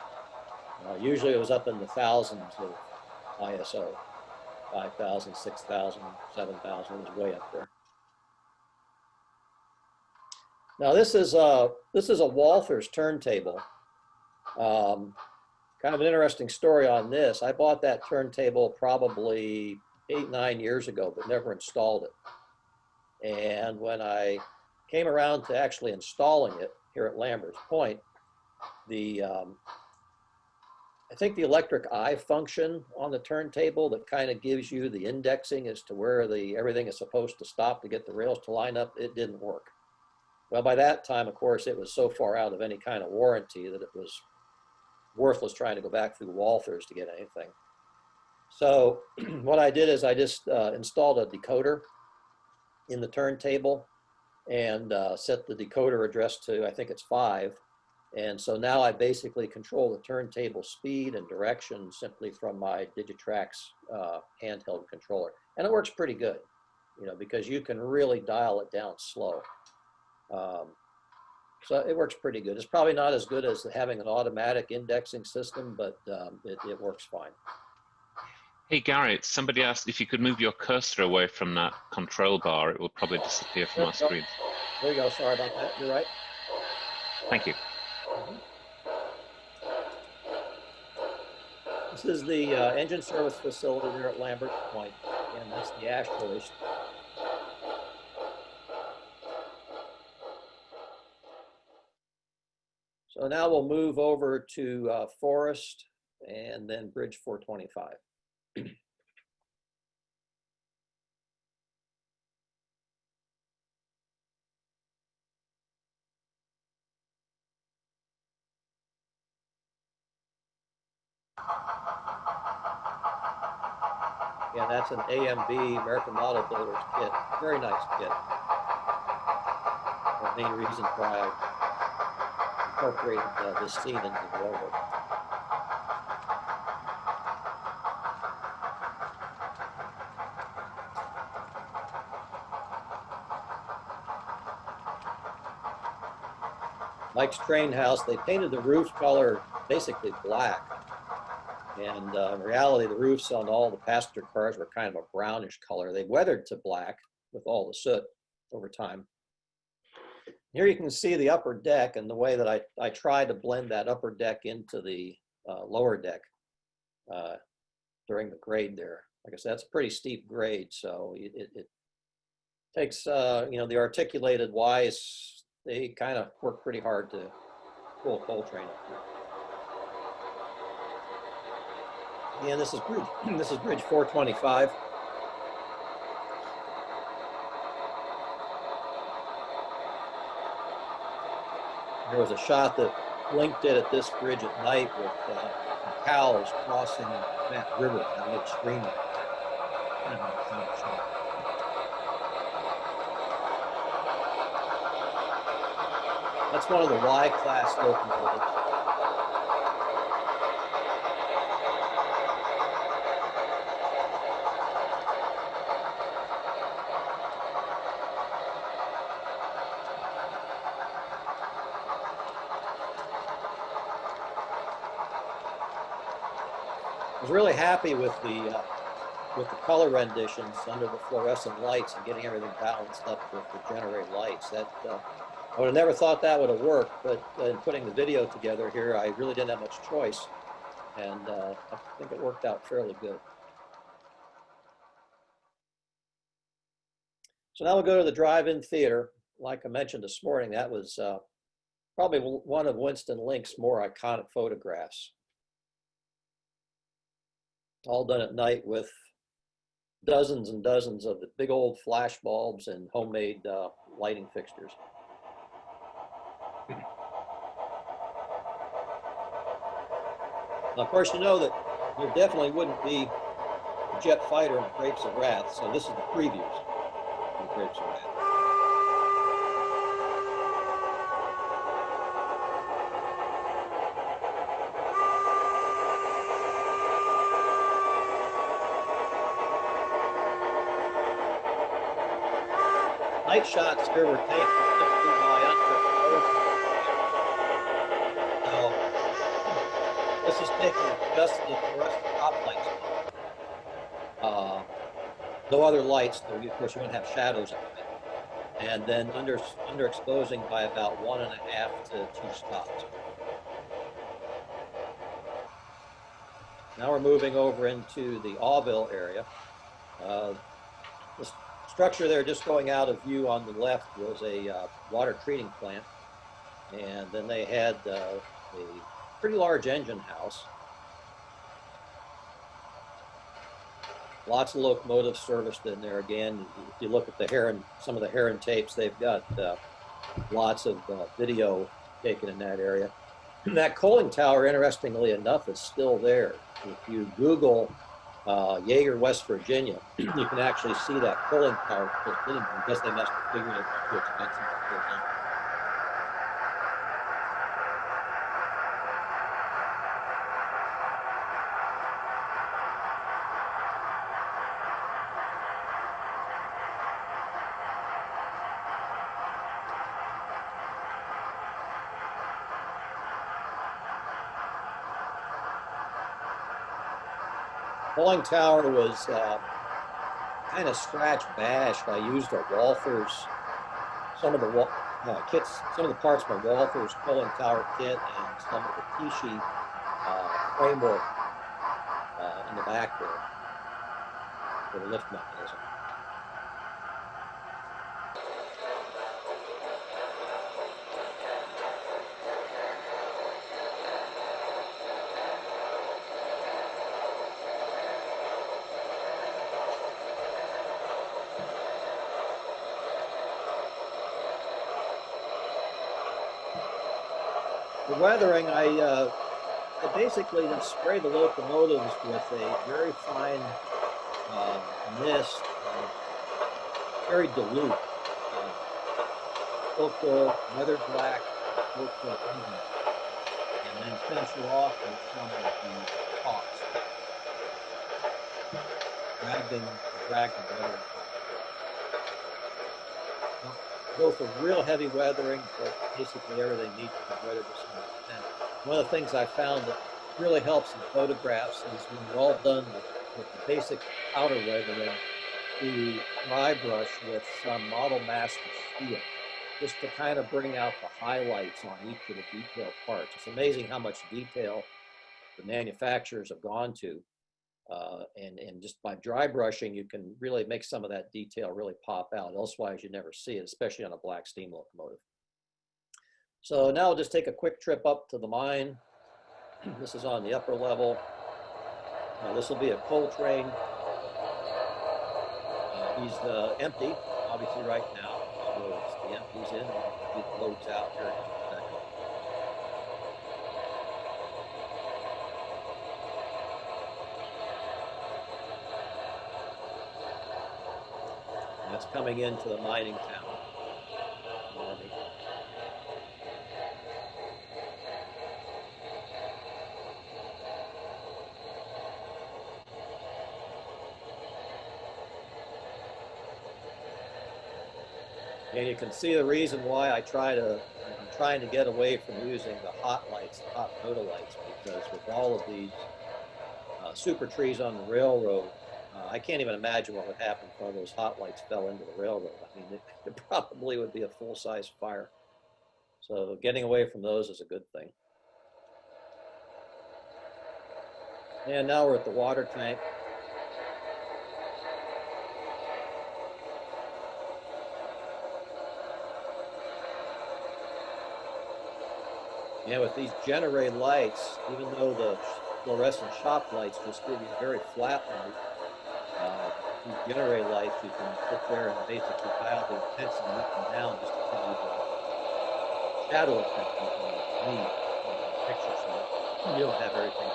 Speaker 2: Usually it was up in the thousands of ISO, 5,000, 6,000, 7,000, it was way up there. Now this is a Walthers turntable. Kind of an interesting story on this. I bought that turntable probably 8, 9 years ago, but never installed it. And when I came around to actually installing it here at Lambert's Point, I think the electric eye function on the turntable that kind of gives you the indexing as to where everything is supposed to stop to get the rails to line up, it didn't work. Well, by that time, of course, it was so far out of any kind of warranty that it was worthless trying to go back through Walthers to get anything. So what I did is I just installed a decoder in the turntable and set the decoder address to, I think it's 5. And so now I basically control the turntable speed and direction simply from my Digitrax handheld controller. And it works pretty good, you know, because you can really dial it down slow. So it works pretty good. It's probably not as good as having an automatic indexing system, but it works fine.
Speaker 3: Hey, Gary, somebody asked if you could move your cursor away from that control bar, it will probably disappear from our screen.
Speaker 2: There you go. Sorry about that. You're right.
Speaker 3: Thank you.
Speaker 2: This is the engine service facility there at Lambert's Point, and that's the ash hoist. So now we'll move over to Forest and then Bridge 425. Yeah, that's an AMB, American Model Builders kit. Very nice kit. The main reason why I incorporated this scene into the logo. Mike's Train House, they painted the roof color basically black. And in reality, the roofs on all the passenger cars were kind of a brownish color. They weathered to black with all the soot over time. Here you can see the upper deck and the way that I tried to blend that upper deck into the lower deck during the grade there. Like I said, that's a pretty steep grade, so it takes, you know, the articulated Ys, they kind of work pretty hard to pull a coal train up here. Yeah, this is Bridge 425. There was a shot that Link did at this bridge at night with cows crossing that river down midstream. That's one of the Y-class locomotives. I was really happy with the color renditions under the fluorescent lights and getting everything balanced up with the generated lights. That I would have never thought that would have worked, but in putting the video together here, I really didn't have much choice, and I think it worked out fairly good. So now we'll go to the drive-in theater. Like I mentioned this morning, that was probably one of Winston Link's more iconic photographs. All done at night with dozens and dozens of the big old flash bulbs and homemade lighting fixtures. Now, of course, you know that there definitely wouldn't be a jet fighter in Grapes of Wrath, so this is the previews of Grapes of Wrath. Night shots here were taken simply by underexposure. So this is taken just the fluorescent top lights. No other lights, so of course you wouldn't have shadows of it. And then underexposing by about 1.5 to 2 stops. Now we're moving over into the Allville area. The structure there just going out of view on the left was a water treating plant. And then they had a pretty large engine house. Lots of locomotives serviced in there. Again, if you look at the Heron, some of the Heron tapes, they've got lots of video taken in that area. That coaling tower, interestingly enough, is still there. If you Google Yeager, West Virginia, you can actually see that coaling tower. I guess they must have figured it too expensive to pull down. Coaling tower was kind of scratch bashed. I used a Walthers, some of the kits, some of the parts from a Walthers coaling tower kit, and some of the T-sheet framework in the back there for the lift mechanism. The weathering, I basically just spray the locomotives with a very fine mist, very dilute, cocoa, weathered black, cocoa, and then finish it off with some of the caulks. Drag the weathering. Go for real heavy weathering, but basically everything needs to be weathered to some extent. One of the things I found that really helps in photographs is when you're all done with the basic outer weathering, to dry brush with some model mask of steel, just to kind of bring out the highlights on each of the detailed parts. It's amazing how much detail the manufacturers have gone to. And just by dry brushing, you can really make some of that detail really pop out. Elsewise, you never see it, especially on a black steam locomotive. So now we'll just take a quick trip up to the mine. This is on the upper level. This will be a coal train. He's empty, obviously, right now. So it's the empties in, and it loads out here in just a second. That's coming into the mining town. And you can see the reason why I'm trying to get away from using the hot lights, the hot photolights, because with all of these super trees on the railroad, I can't even imagine what would happen if one of those hot lights fell into the railroad. I mean, it probably would be a full-size fire. So getting away from those is a good thing. And now we're at the water tank. And with these Genere lights, even though the fluorescent shop lights just give you a very flat light, these Genere lights you can put there and basically dial the intensity up and down just to give you the shadow effect you can need in the picture, so you don't have everything.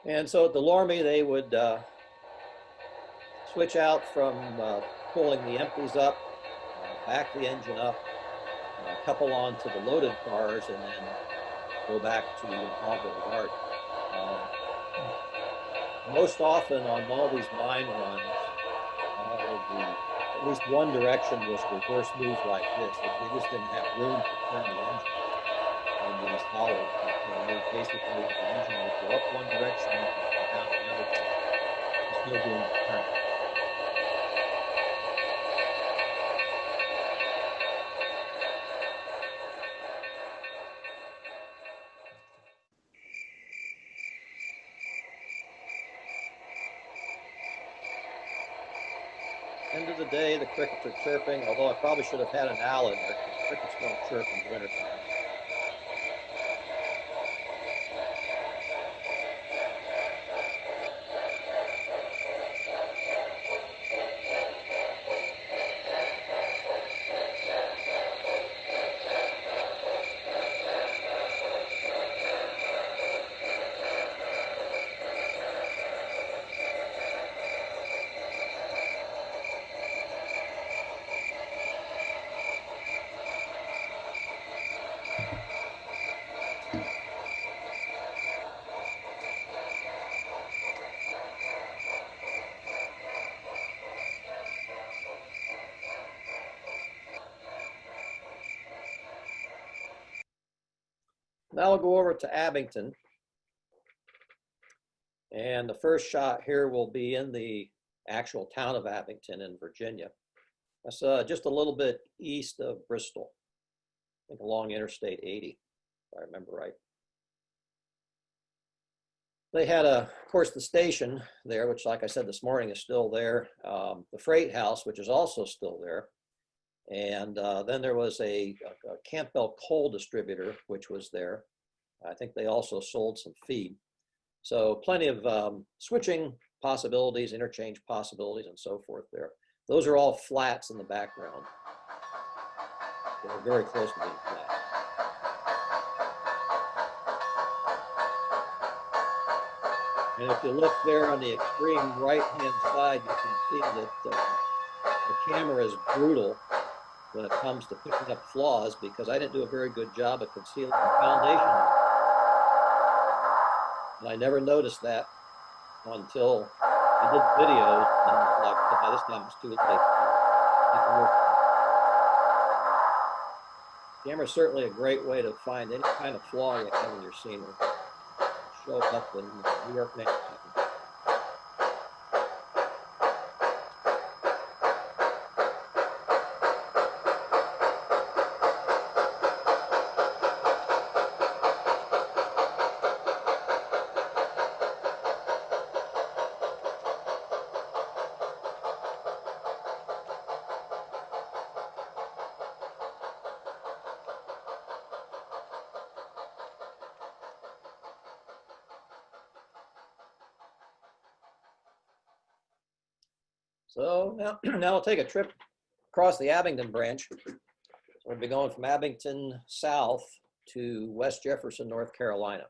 Speaker 2: And so at the Lormy, they would switch out from pulling the empties up, back the engine up, couple onto the loaded cars, and then go back to Allville Yard. Most often on all these mine runs, at least one direction was reverse moves like this. They just didn't have room to turn the engine on these hollows. Basically, the engine would go up one direction and down the other still doing the turnout. End of the day, the crickets are chirping, although I probably should have had an owl in there because crickets don't chirp in the wintertime. Now we'll go over to Abington. And the first shot here will be in the actual town of Abington in Virginia. That's just a little bit east of Bristol, I think along Interstate 80, if I remember right. They had, of course, the station there, which, like I said this morning, is still there. The freight house, which is also still there. And then there was a Campbell coal distributor, which was there. I think they also sold some feed. So plenty of switching possibilities, interchange possibilities, and so forth there. Those are all flats in the background. They're very close to being flat. And if you look there on the extreme right-hand side, you can see that the camera is brutal when it comes to picking up flaws because I didn't do a very good job of concealing the foundation. And I never noticed that until I did videos, and like, by this time it's too late. Camera is certainly a great way to find any kind of flaw you have in your scenery. Show up in New York Magazine. So now I'll take a trip across the Abington Branch. So we'll be going from Abington south to West Jefferson, North Carolina.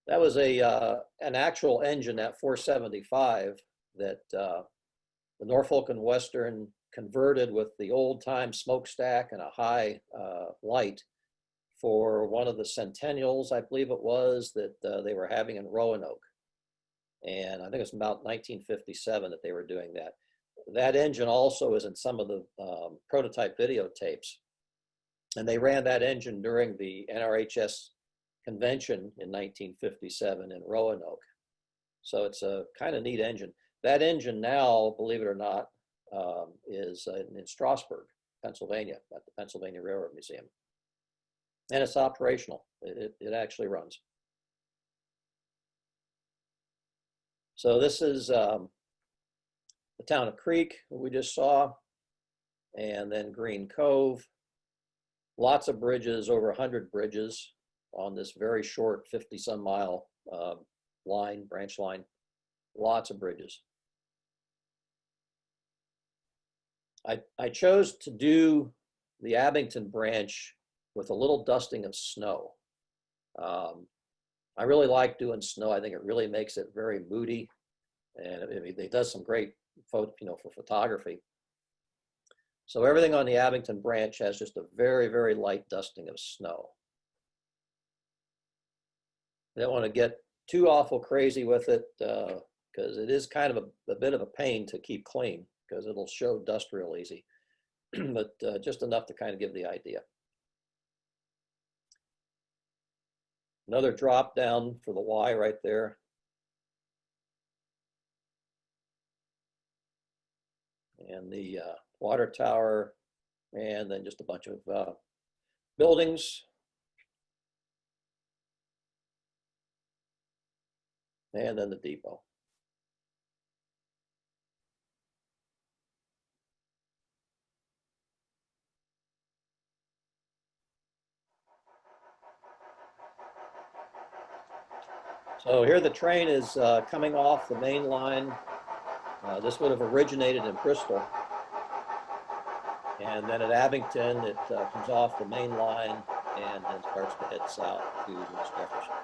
Speaker 2: That was an actual engine, that 475, that the Norfolk and Western converted with the old-time smokestack and a high light for one of the centennials, I believe it was, that they were having in Roanoke. And I think it's about 1957 that they were doing that. That engine also is in some of the prototype videotapes. And they ran that engine during the NRHS convention in 1957 in Roanoke. So it's a kind of neat engine. That engine now, believe it or not, is in Strasburg, Pennsylvania, at the Pennsylvania Railroad Museum. And it's operational. It actually runs. So this is the town of Creek, we just saw, and then Green Cove. Lots of bridges, over 100 bridges on this very short 50-some mile line, branch line. Lots of bridges. I chose to do the Abington branch with a little dusting of snow. I really like doing snow. I think it really makes it very moody, and it does some great photo, for photography. So everything on the Abington branch has just a very, very light dusting of snow. I don't want to get too awful crazy with it because it is kind of a bit of a pain to keep clean because it'll show dust real easy, but just enough to kind of give the idea. Another drop down for the Y right there. and the water tower, and then just a bunch of buildings. And then the depot. So here the train is coming off the main line. This would have originated in Bristol. And then at Abington, it comes off the main line and then starts to head south to West Jefferson.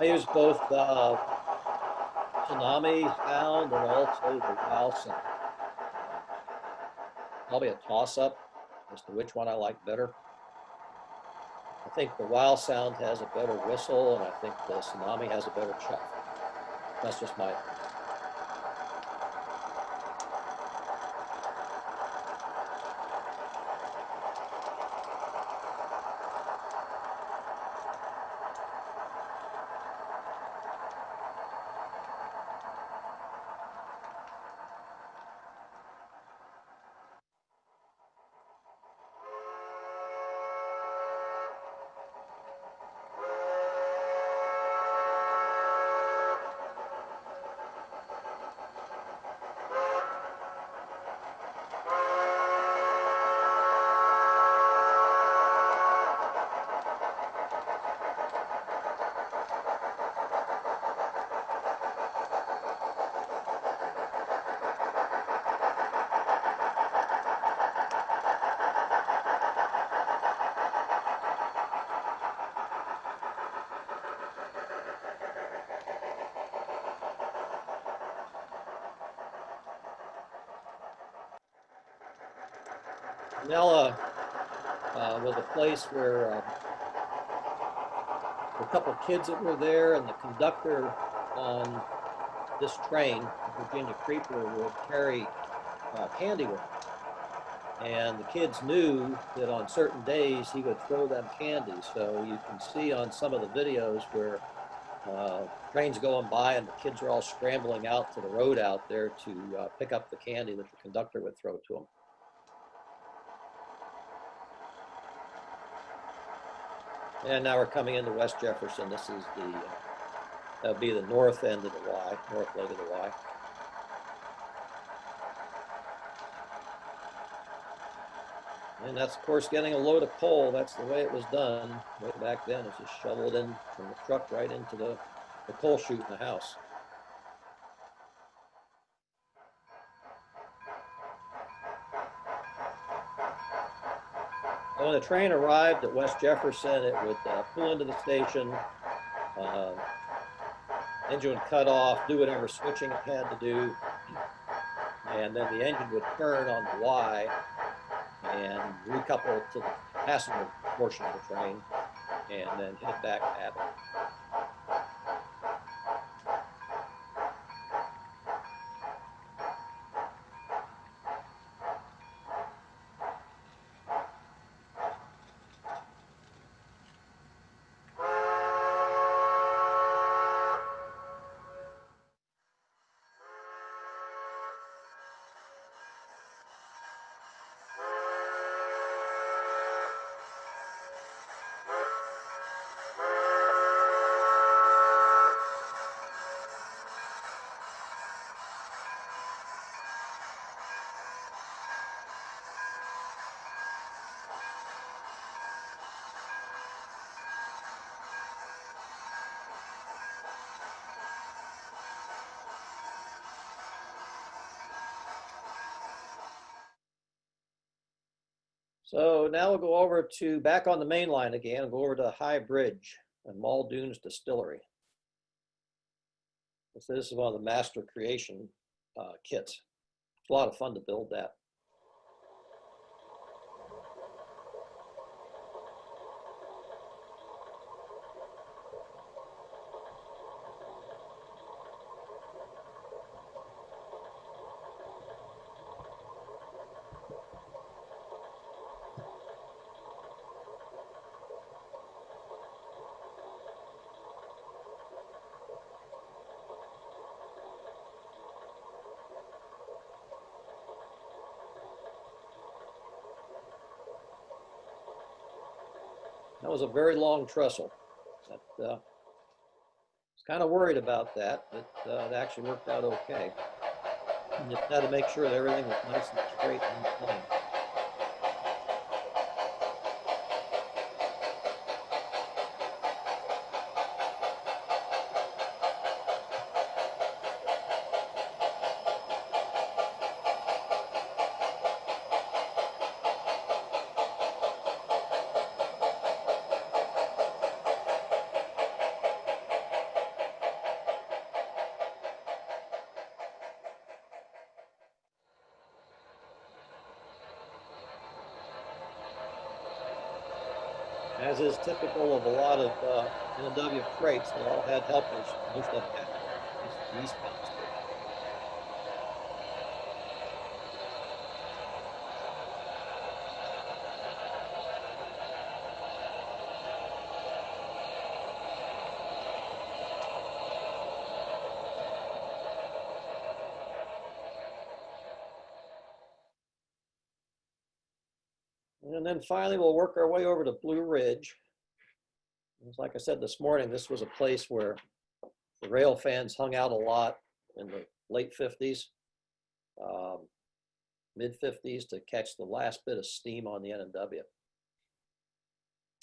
Speaker 2: I use both the tsunami sound and also the wow sound. Probably a toss-up as to which one I like better. I think the wow sound has a better whistle, and I think the tsunami has a better chuff. That's just my opinion. Nella was a place where a couple of kids that were there, and the conductor on this train, the Virginia Creeper, would carry candy with him. And the kids knew that on certain days he would throw them candy. So you can see on some of the videos where trains going by and the kids are all scrambling out to the road out there to pick up the candy that the conductor would throw to them. And now we're coming into West Jefferson. This is that'll be the north end of the Y, north leg of the Y. And that's, of course, getting a load of coal. That's the way it was done way back then. It's just shoveled in from the truck right into the coal chute in the house. So when the train arrived at West Jefferson, it would pull into the station, engine would cut off, do whatever switching it had to do, and then the engine would turn on the Y and recouple to the passenger portion of the train, and then head back to Abington. So now we'll go over to back on the main line again and go over to High Bridge and Muldoon's Distillery. So this is one of the master creation kits. It's a lot of fun to build that. That was a very long trestle. That, I was kind of worried about that, but it actually worked out okay. And just had to make sure that everything was nice and straight and clean. As is typical of a lot of N&W freights, they all had helpers. Most of them had the eastbound station. And then finally, we'll work our way over to Blue Ridge. Like I said this morning, this was a place where the rail fans hung out a lot in the late 50s, mid 50s to catch the last bit of steam on the N&W.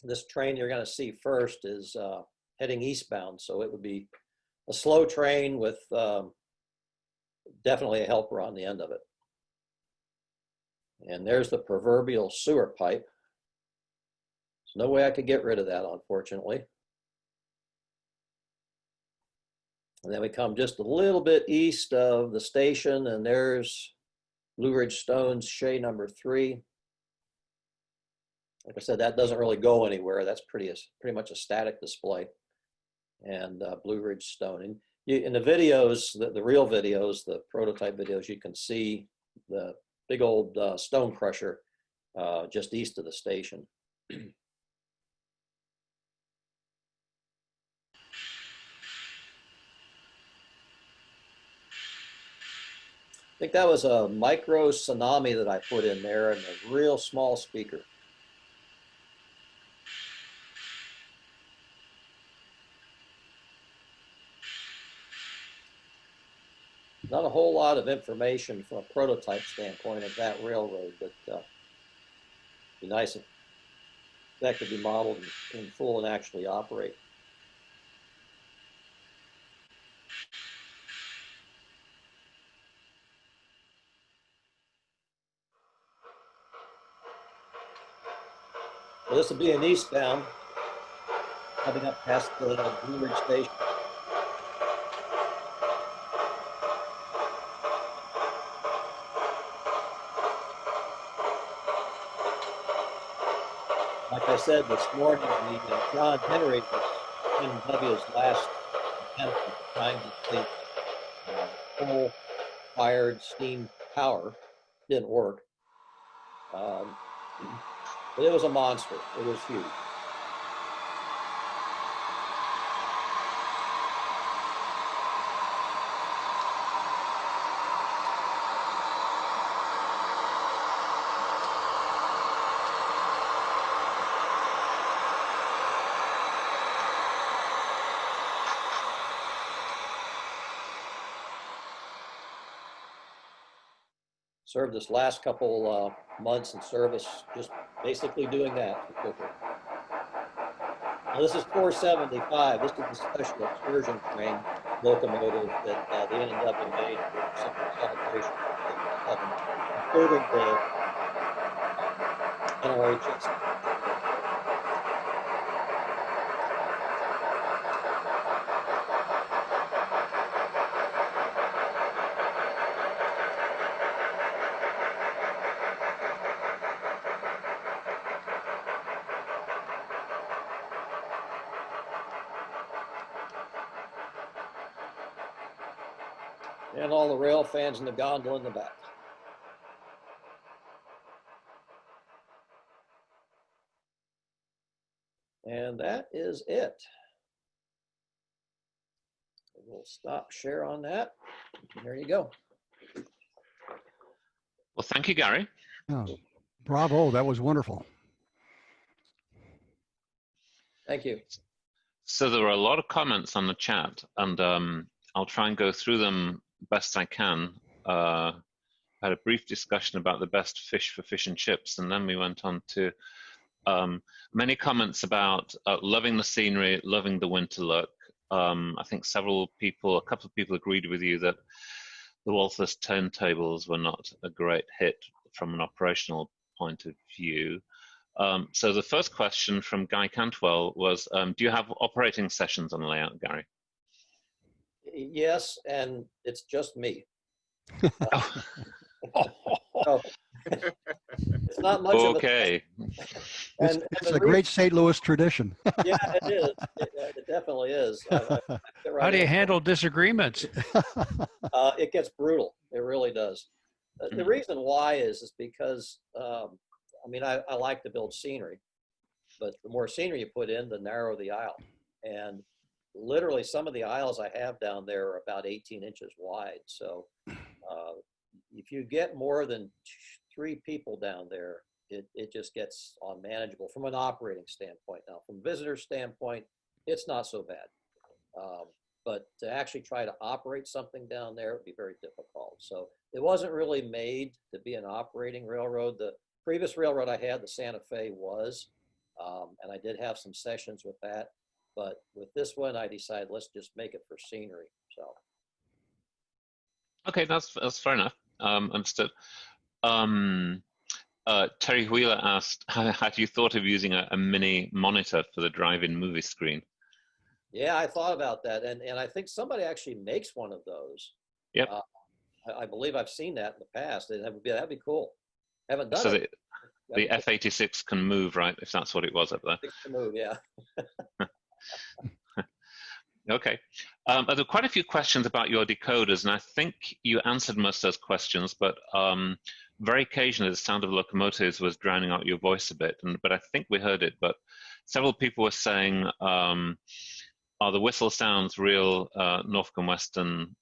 Speaker 2: This train you're going to see first is heading eastbound, so it would be a slow train with definitely a helper on the end of it. And there's the proverbial sewer pipe. There's no way I could get rid of that, unfortunately. And then we come just a little bit east of the station, and there's Blue Ridge Stone's Shay number 3. Like I said, that doesn't really go anywhere. That's pretty much a static display. And Blue Ridge Stone. And in the videos, the real videos, the prototype videos, you can see the big old stone crusher just east of the station. I think that was a micro tsunami that I put in there and a real small speaker. Not a whole lot of information from a prototype standpoint of that railroad, but it'd be nice if that could be modeled in full and actually operate. Well, this will be an eastbound, coming up past the Blue Ridge Station. Like I said this morning, John Henry was N&W's last attempt at trying to complete coal-fired steam power. Didn't work. But it was a monster. It was huge. Served this last couple months in service, just basically doing that. Now this is 475. This is the special excursion train locomotive that the N&W made for some celebration, including the NRHS. And all the rail fans in the gondola in the back. And that is it. We'll stop share on that. There you go.
Speaker 3: Well, thank you, Gary.
Speaker 1: Yeah. Bravo, that was wonderful.
Speaker 2: Thank you.
Speaker 3: So there were a lot of comments on the chat, and I'll try and go through them best I can. Had a brief discussion about the best fish for fish and chips, and then we went on to many comments about loving the scenery, loving the winter look. I think a couple of people agreed with you that the Walthers turntables were not a great hit from an operational point of view. So the first question from Guy Cantwell was, do you have operating sessions on layout, Gary?
Speaker 2: Yes, and it's just me. So, it's not much
Speaker 3: okay.
Speaker 2: of a...
Speaker 1: It's a great St. Louis tradition.
Speaker 2: Yeah, it is. It definitely is.
Speaker 4: How do you handle disagreements?
Speaker 2: It gets brutal. It really does. The reason why is because, I mean, I like to build scenery, but the more scenery you put in, the narrower the aisle. And literally some of the aisles I have down there are about 18 inches wide. So if you get more than 3 people down there, it just gets unmanageable from an operating standpoint. Now, from a visitor standpoint, it's not so bad. But to actually try to operate something down there would be very difficult. So it wasn't really made to be an operating railroad. The previous railroad I had, the Santa Fe, was, and I did have some sessions with that. But with this one, I decided let's just make it for scenery. So.
Speaker 3: Okay, that's fair enough. Understood. Terry Wheeler asked, had you thought of using a mini monitor for the drive-in movie screen?
Speaker 2: Yeah, I thought about that, and I think somebody actually makes one of those.
Speaker 3: Yep.
Speaker 2: I believe I've seen that in the past. That'd be cool. Haven't done
Speaker 3: so
Speaker 2: it.
Speaker 3: The F-86 can move, right? If that's what it was up there.
Speaker 2: It can move, yeah.
Speaker 3: Okay. There are quite a few questions about your decoders, and I think you answered most of those questions, but very occasionally the sound of locomotives was drowning out your voice a bit, but I think we heard it. But several people were saying, are the whistle sounds real Norfolk and Western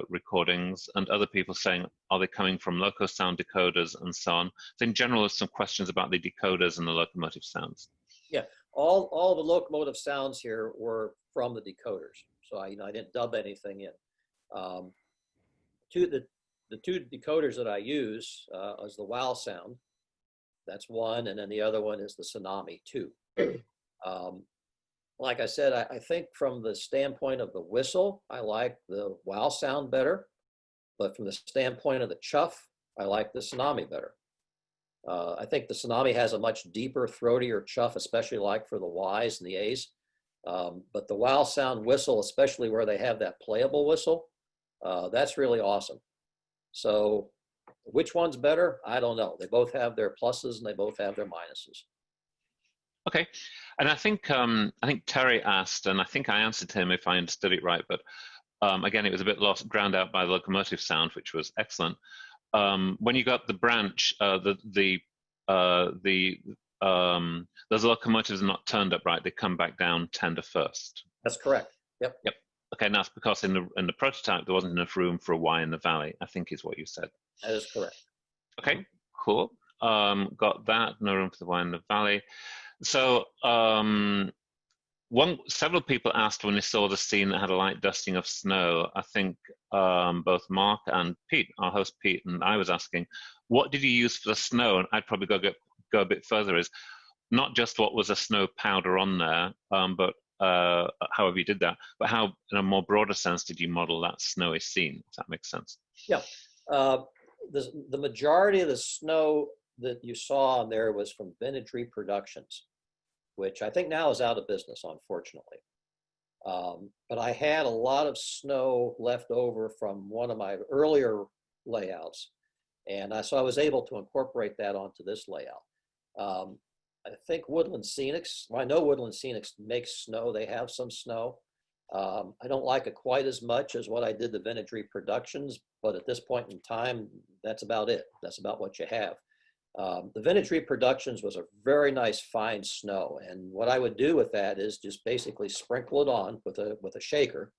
Speaker 3: recordings? And other people saying, are they coming from loco sound decoders and so on? So in general, there's some questions about the decoders and the locomotive sounds.
Speaker 2: Yeah, all the locomotive sounds here were from the decoders. So I didn't dub anything in. The 2 decoders that I use is the wow sound. That's one, and then the other one is the tsunami 2. Like I said, I think from the standpoint of the whistle, I like the wow sound better. But from the standpoint of the chuff, I like the tsunami better. I think the tsunami has a much deeper, throatier chuff, especially like for the Ys and the As. But the wow sound whistle, especially where they have that playable whistle, that's really awesome. So which one's better? I don't know. They both have their pluses and they both have their minuses.
Speaker 3: Okay, and I think Terry asked, and I think I answered him if I understood it right, but again, it was a bit drowned out by the locomotive sound, which was excellent. When you got the branch, those locomotives are not turned up right; they come back down tender first.
Speaker 2: That's correct. Yep.
Speaker 3: Yep. Okay, and that's because in the prototype there wasn't enough room for a Y in the valley, I think is what you said.
Speaker 2: That is correct.
Speaker 3: Okay, cool. Got that. No room for the Y in the valley. So several people asked when they saw the scene that had a light dusting of snow. I think both Mark and Pete, our host Pete, and I was asking, what did you use for the snow? And I'd probably go a bit further, is not just what was a snow powder on there, but however you did that, but how, in a more broader sense, did you model that snowy scene? If that makes sense.
Speaker 2: Yeah. The majority of the snow that you saw on there was from Vintage Reproductions, which I think now is out of business, unfortunately. But I had a lot of snow left over from one of my earlier layouts. And so I was able to incorporate that onto this layout. I think Woodland Scenics, I know Woodland Scenics makes snow. They have some snow. I don't like it quite as much as what I did the Vintage Reproductions, but at this point in time, that's about it. That's about what you have. The Vintage Reproductions was a very nice fine snow, and what I would do with that is just basically sprinkle it on with a shaker,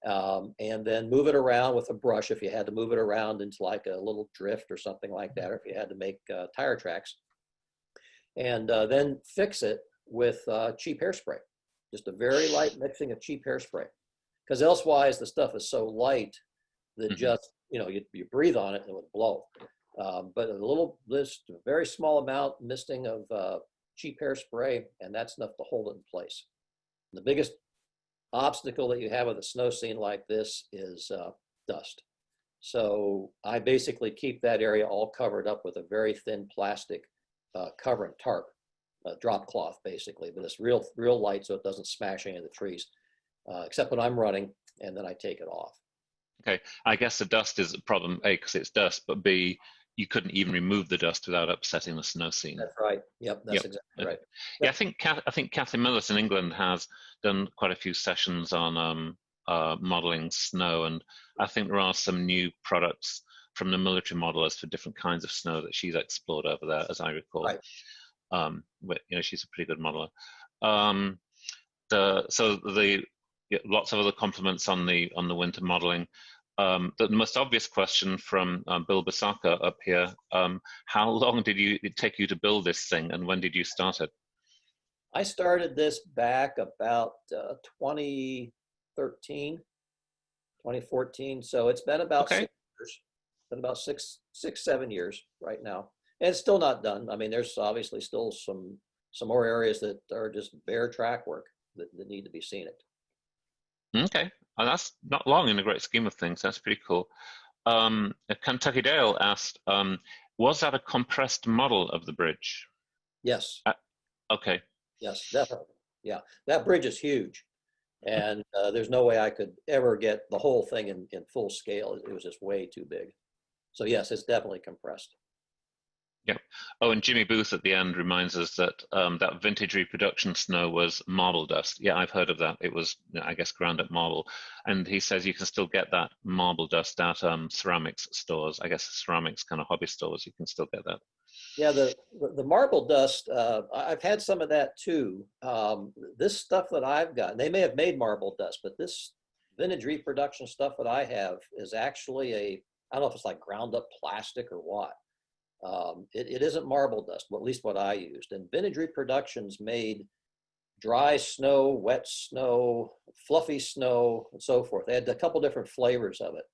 Speaker 2: and then move it around with a brush if you had to move it around into like a little drift or something like that, or if you had to make tire tracks, and then fix it with cheap hairspray, just a very light mixing of cheap hairspray. Because elsewise, the stuff is so light that just, you breathe on it and it would blow. But just a very small amount misting of cheap hairspray, and that's enough to hold it in place. The biggest obstacle that you have with a snow scene like this is dust. So I basically keep that area all covered up with a very thin plastic covering tarp, drop cloth basically, but it's real light so it doesn't smash any of the trees, except when I'm running, and then I take it off.
Speaker 3: Okay, I guess the dust is a problem, A, because it's dust, but B, you couldn't even remove the dust without upsetting the snow scene.
Speaker 2: That's right. Yep, that's exactly right.
Speaker 3: Yeah, I think Kathy Millis in England has done quite a few sessions on modeling snow, and I think there are some new products from the military modelers for different kinds of snow that she's explored over there, as I recall.
Speaker 2: Right.
Speaker 3: She's a pretty good modeler. Lots of other compliments on the winter modeling. The most obvious question from Bill Basaka up here: how long did it take you to build this thing, and when did you start it?
Speaker 2: I started this back about 2013, 2014. So it's been about 6 years. It's been about 7 years right now, and it's still not done. I mean, there's obviously still some more areas that are just bare track work that need to be seen it.
Speaker 3: Okay, well, that's not long in the great scheme of things. That's pretty cool. Kentucky Dale asked, was that a compressed model of the bridge?
Speaker 2: Yes.
Speaker 3: Okay.
Speaker 2: Yes, definitely. Yeah, that bridge is huge, and there's no way I could ever get the whole thing in full scale. It was just way too big. So yes, it's definitely compressed.
Speaker 3: Yeah. Oh, and Jimmy Booth at the end reminds us that that vintage reproduction snow was marble dust. Yeah, I've heard of that. It was, I guess, ground up marble. And he says you can still get that marble dust at ceramics stores. I guess ceramics kind of hobby stores. You can still get that.
Speaker 2: Yeah, the marble dust, I've had some of that too. This stuff that I've got, they may have made marble dust, but this vintage reproduction stuff that I have is actually I don't know if it's like ground up plastic or what. It isn't marble dust, well, at least what I used. And vintage reproductions made dry snow, wet snow, fluffy snow, and so forth. They had a couple different flavors of it.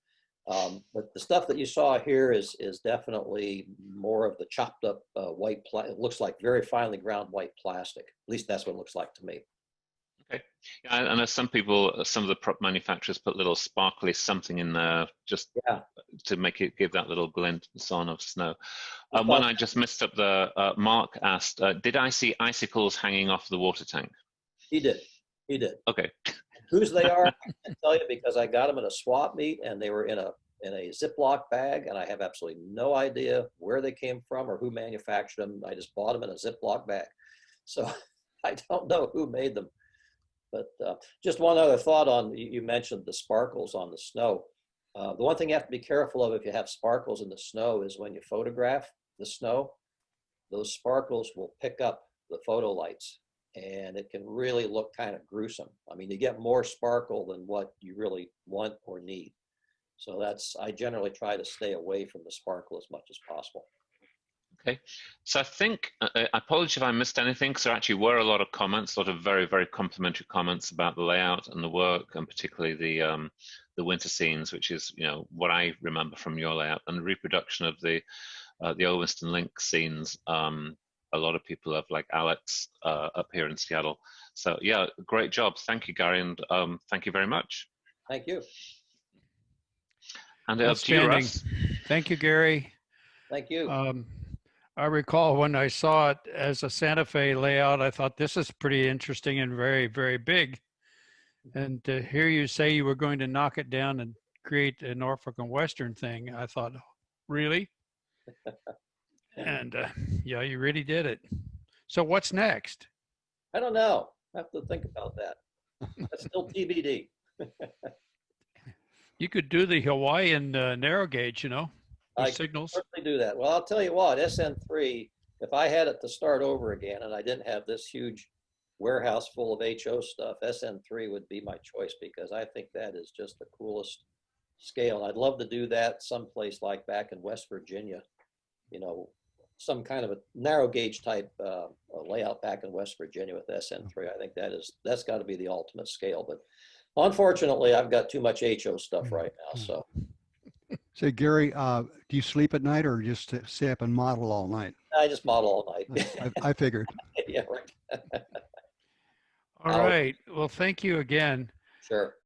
Speaker 2: But the stuff that you saw here is definitely more of the chopped up white, it looks like very finely ground white plastic. At least that's what it looks like to me.
Speaker 3: Okay. Yeah, I know some people, some of the prop manufacturers put little sparkly something in there just to make it give that little glint and so on of snow. One I just missed up there, Mark asked, did I see icicles hanging off the water tank?
Speaker 2: He did. He did.
Speaker 3: Okay.
Speaker 2: Whose they are, I can't tell you because I got them at a swap meet and they were in a Ziploc bag, and I have absolutely no idea where they came from or who manufactured them. I just bought them in a Ziploc bag. So I don't know who made them. But just one other thought on, you mentioned the sparkles on the snow. The one thing you have to be careful of if you have sparkles in the snow is when you photograph the snow, those sparkles will pick up the photo lights and it can really look kind of gruesome. I mean, you get more sparkle than what you really want or need. So I generally try to stay away from the sparkle as much as possible.
Speaker 3: Okay, so I think, I apologize if I missed anything, because there actually were a lot of comments, a lot of very, very complimentary comments about the layout and the work, and particularly the winter scenes, which is, what I remember from your layout, and the reproduction of the old Winston Link scenes. A lot of people have, like Alex up here in Seattle. So yeah, great job. Thank you, Gary, and thank you very much.
Speaker 2: Thank you.
Speaker 3: And up to you, Russ.
Speaker 4: Thank you, Gary.
Speaker 2: Thank you.
Speaker 4: I recall when I saw it as a Santa Fe layout, I thought this is pretty interesting and very, very big. And to hear you say you were going to knock it down and create a Norfolk and Western thing, I thought, really? And yeah, you really did it. So what's next?
Speaker 2: I don't know. I have to think about that. That's still TBD.
Speaker 4: You could do the Hawaiian narrow gauge,
Speaker 2: I
Speaker 4: signals.
Speaker 2: certainly do that. Well, I'll tell you what, SN3, if I had it to start over again and I didn't have this huge warehouse full of HO stuff, SN3 would be my choice because I think that is just the coolest scale. And I'd love to do that someplace like back in West Virginia, some kind of a narrow gauge type layout back in West Virginia with SN3. I think that's got to be the ultimate scale. But unfortunately, I've got too much HO stuff right now. So,
Speaker 1: Say, Gary, do you sleep at night or just stay up and model all night?
Speaker 2: I just model all night.
Speaker 1: I figured.
Speaker 2: Yeah, right.
Speaker 4: All right. Well, thank you again.
Speaker 2: Sure.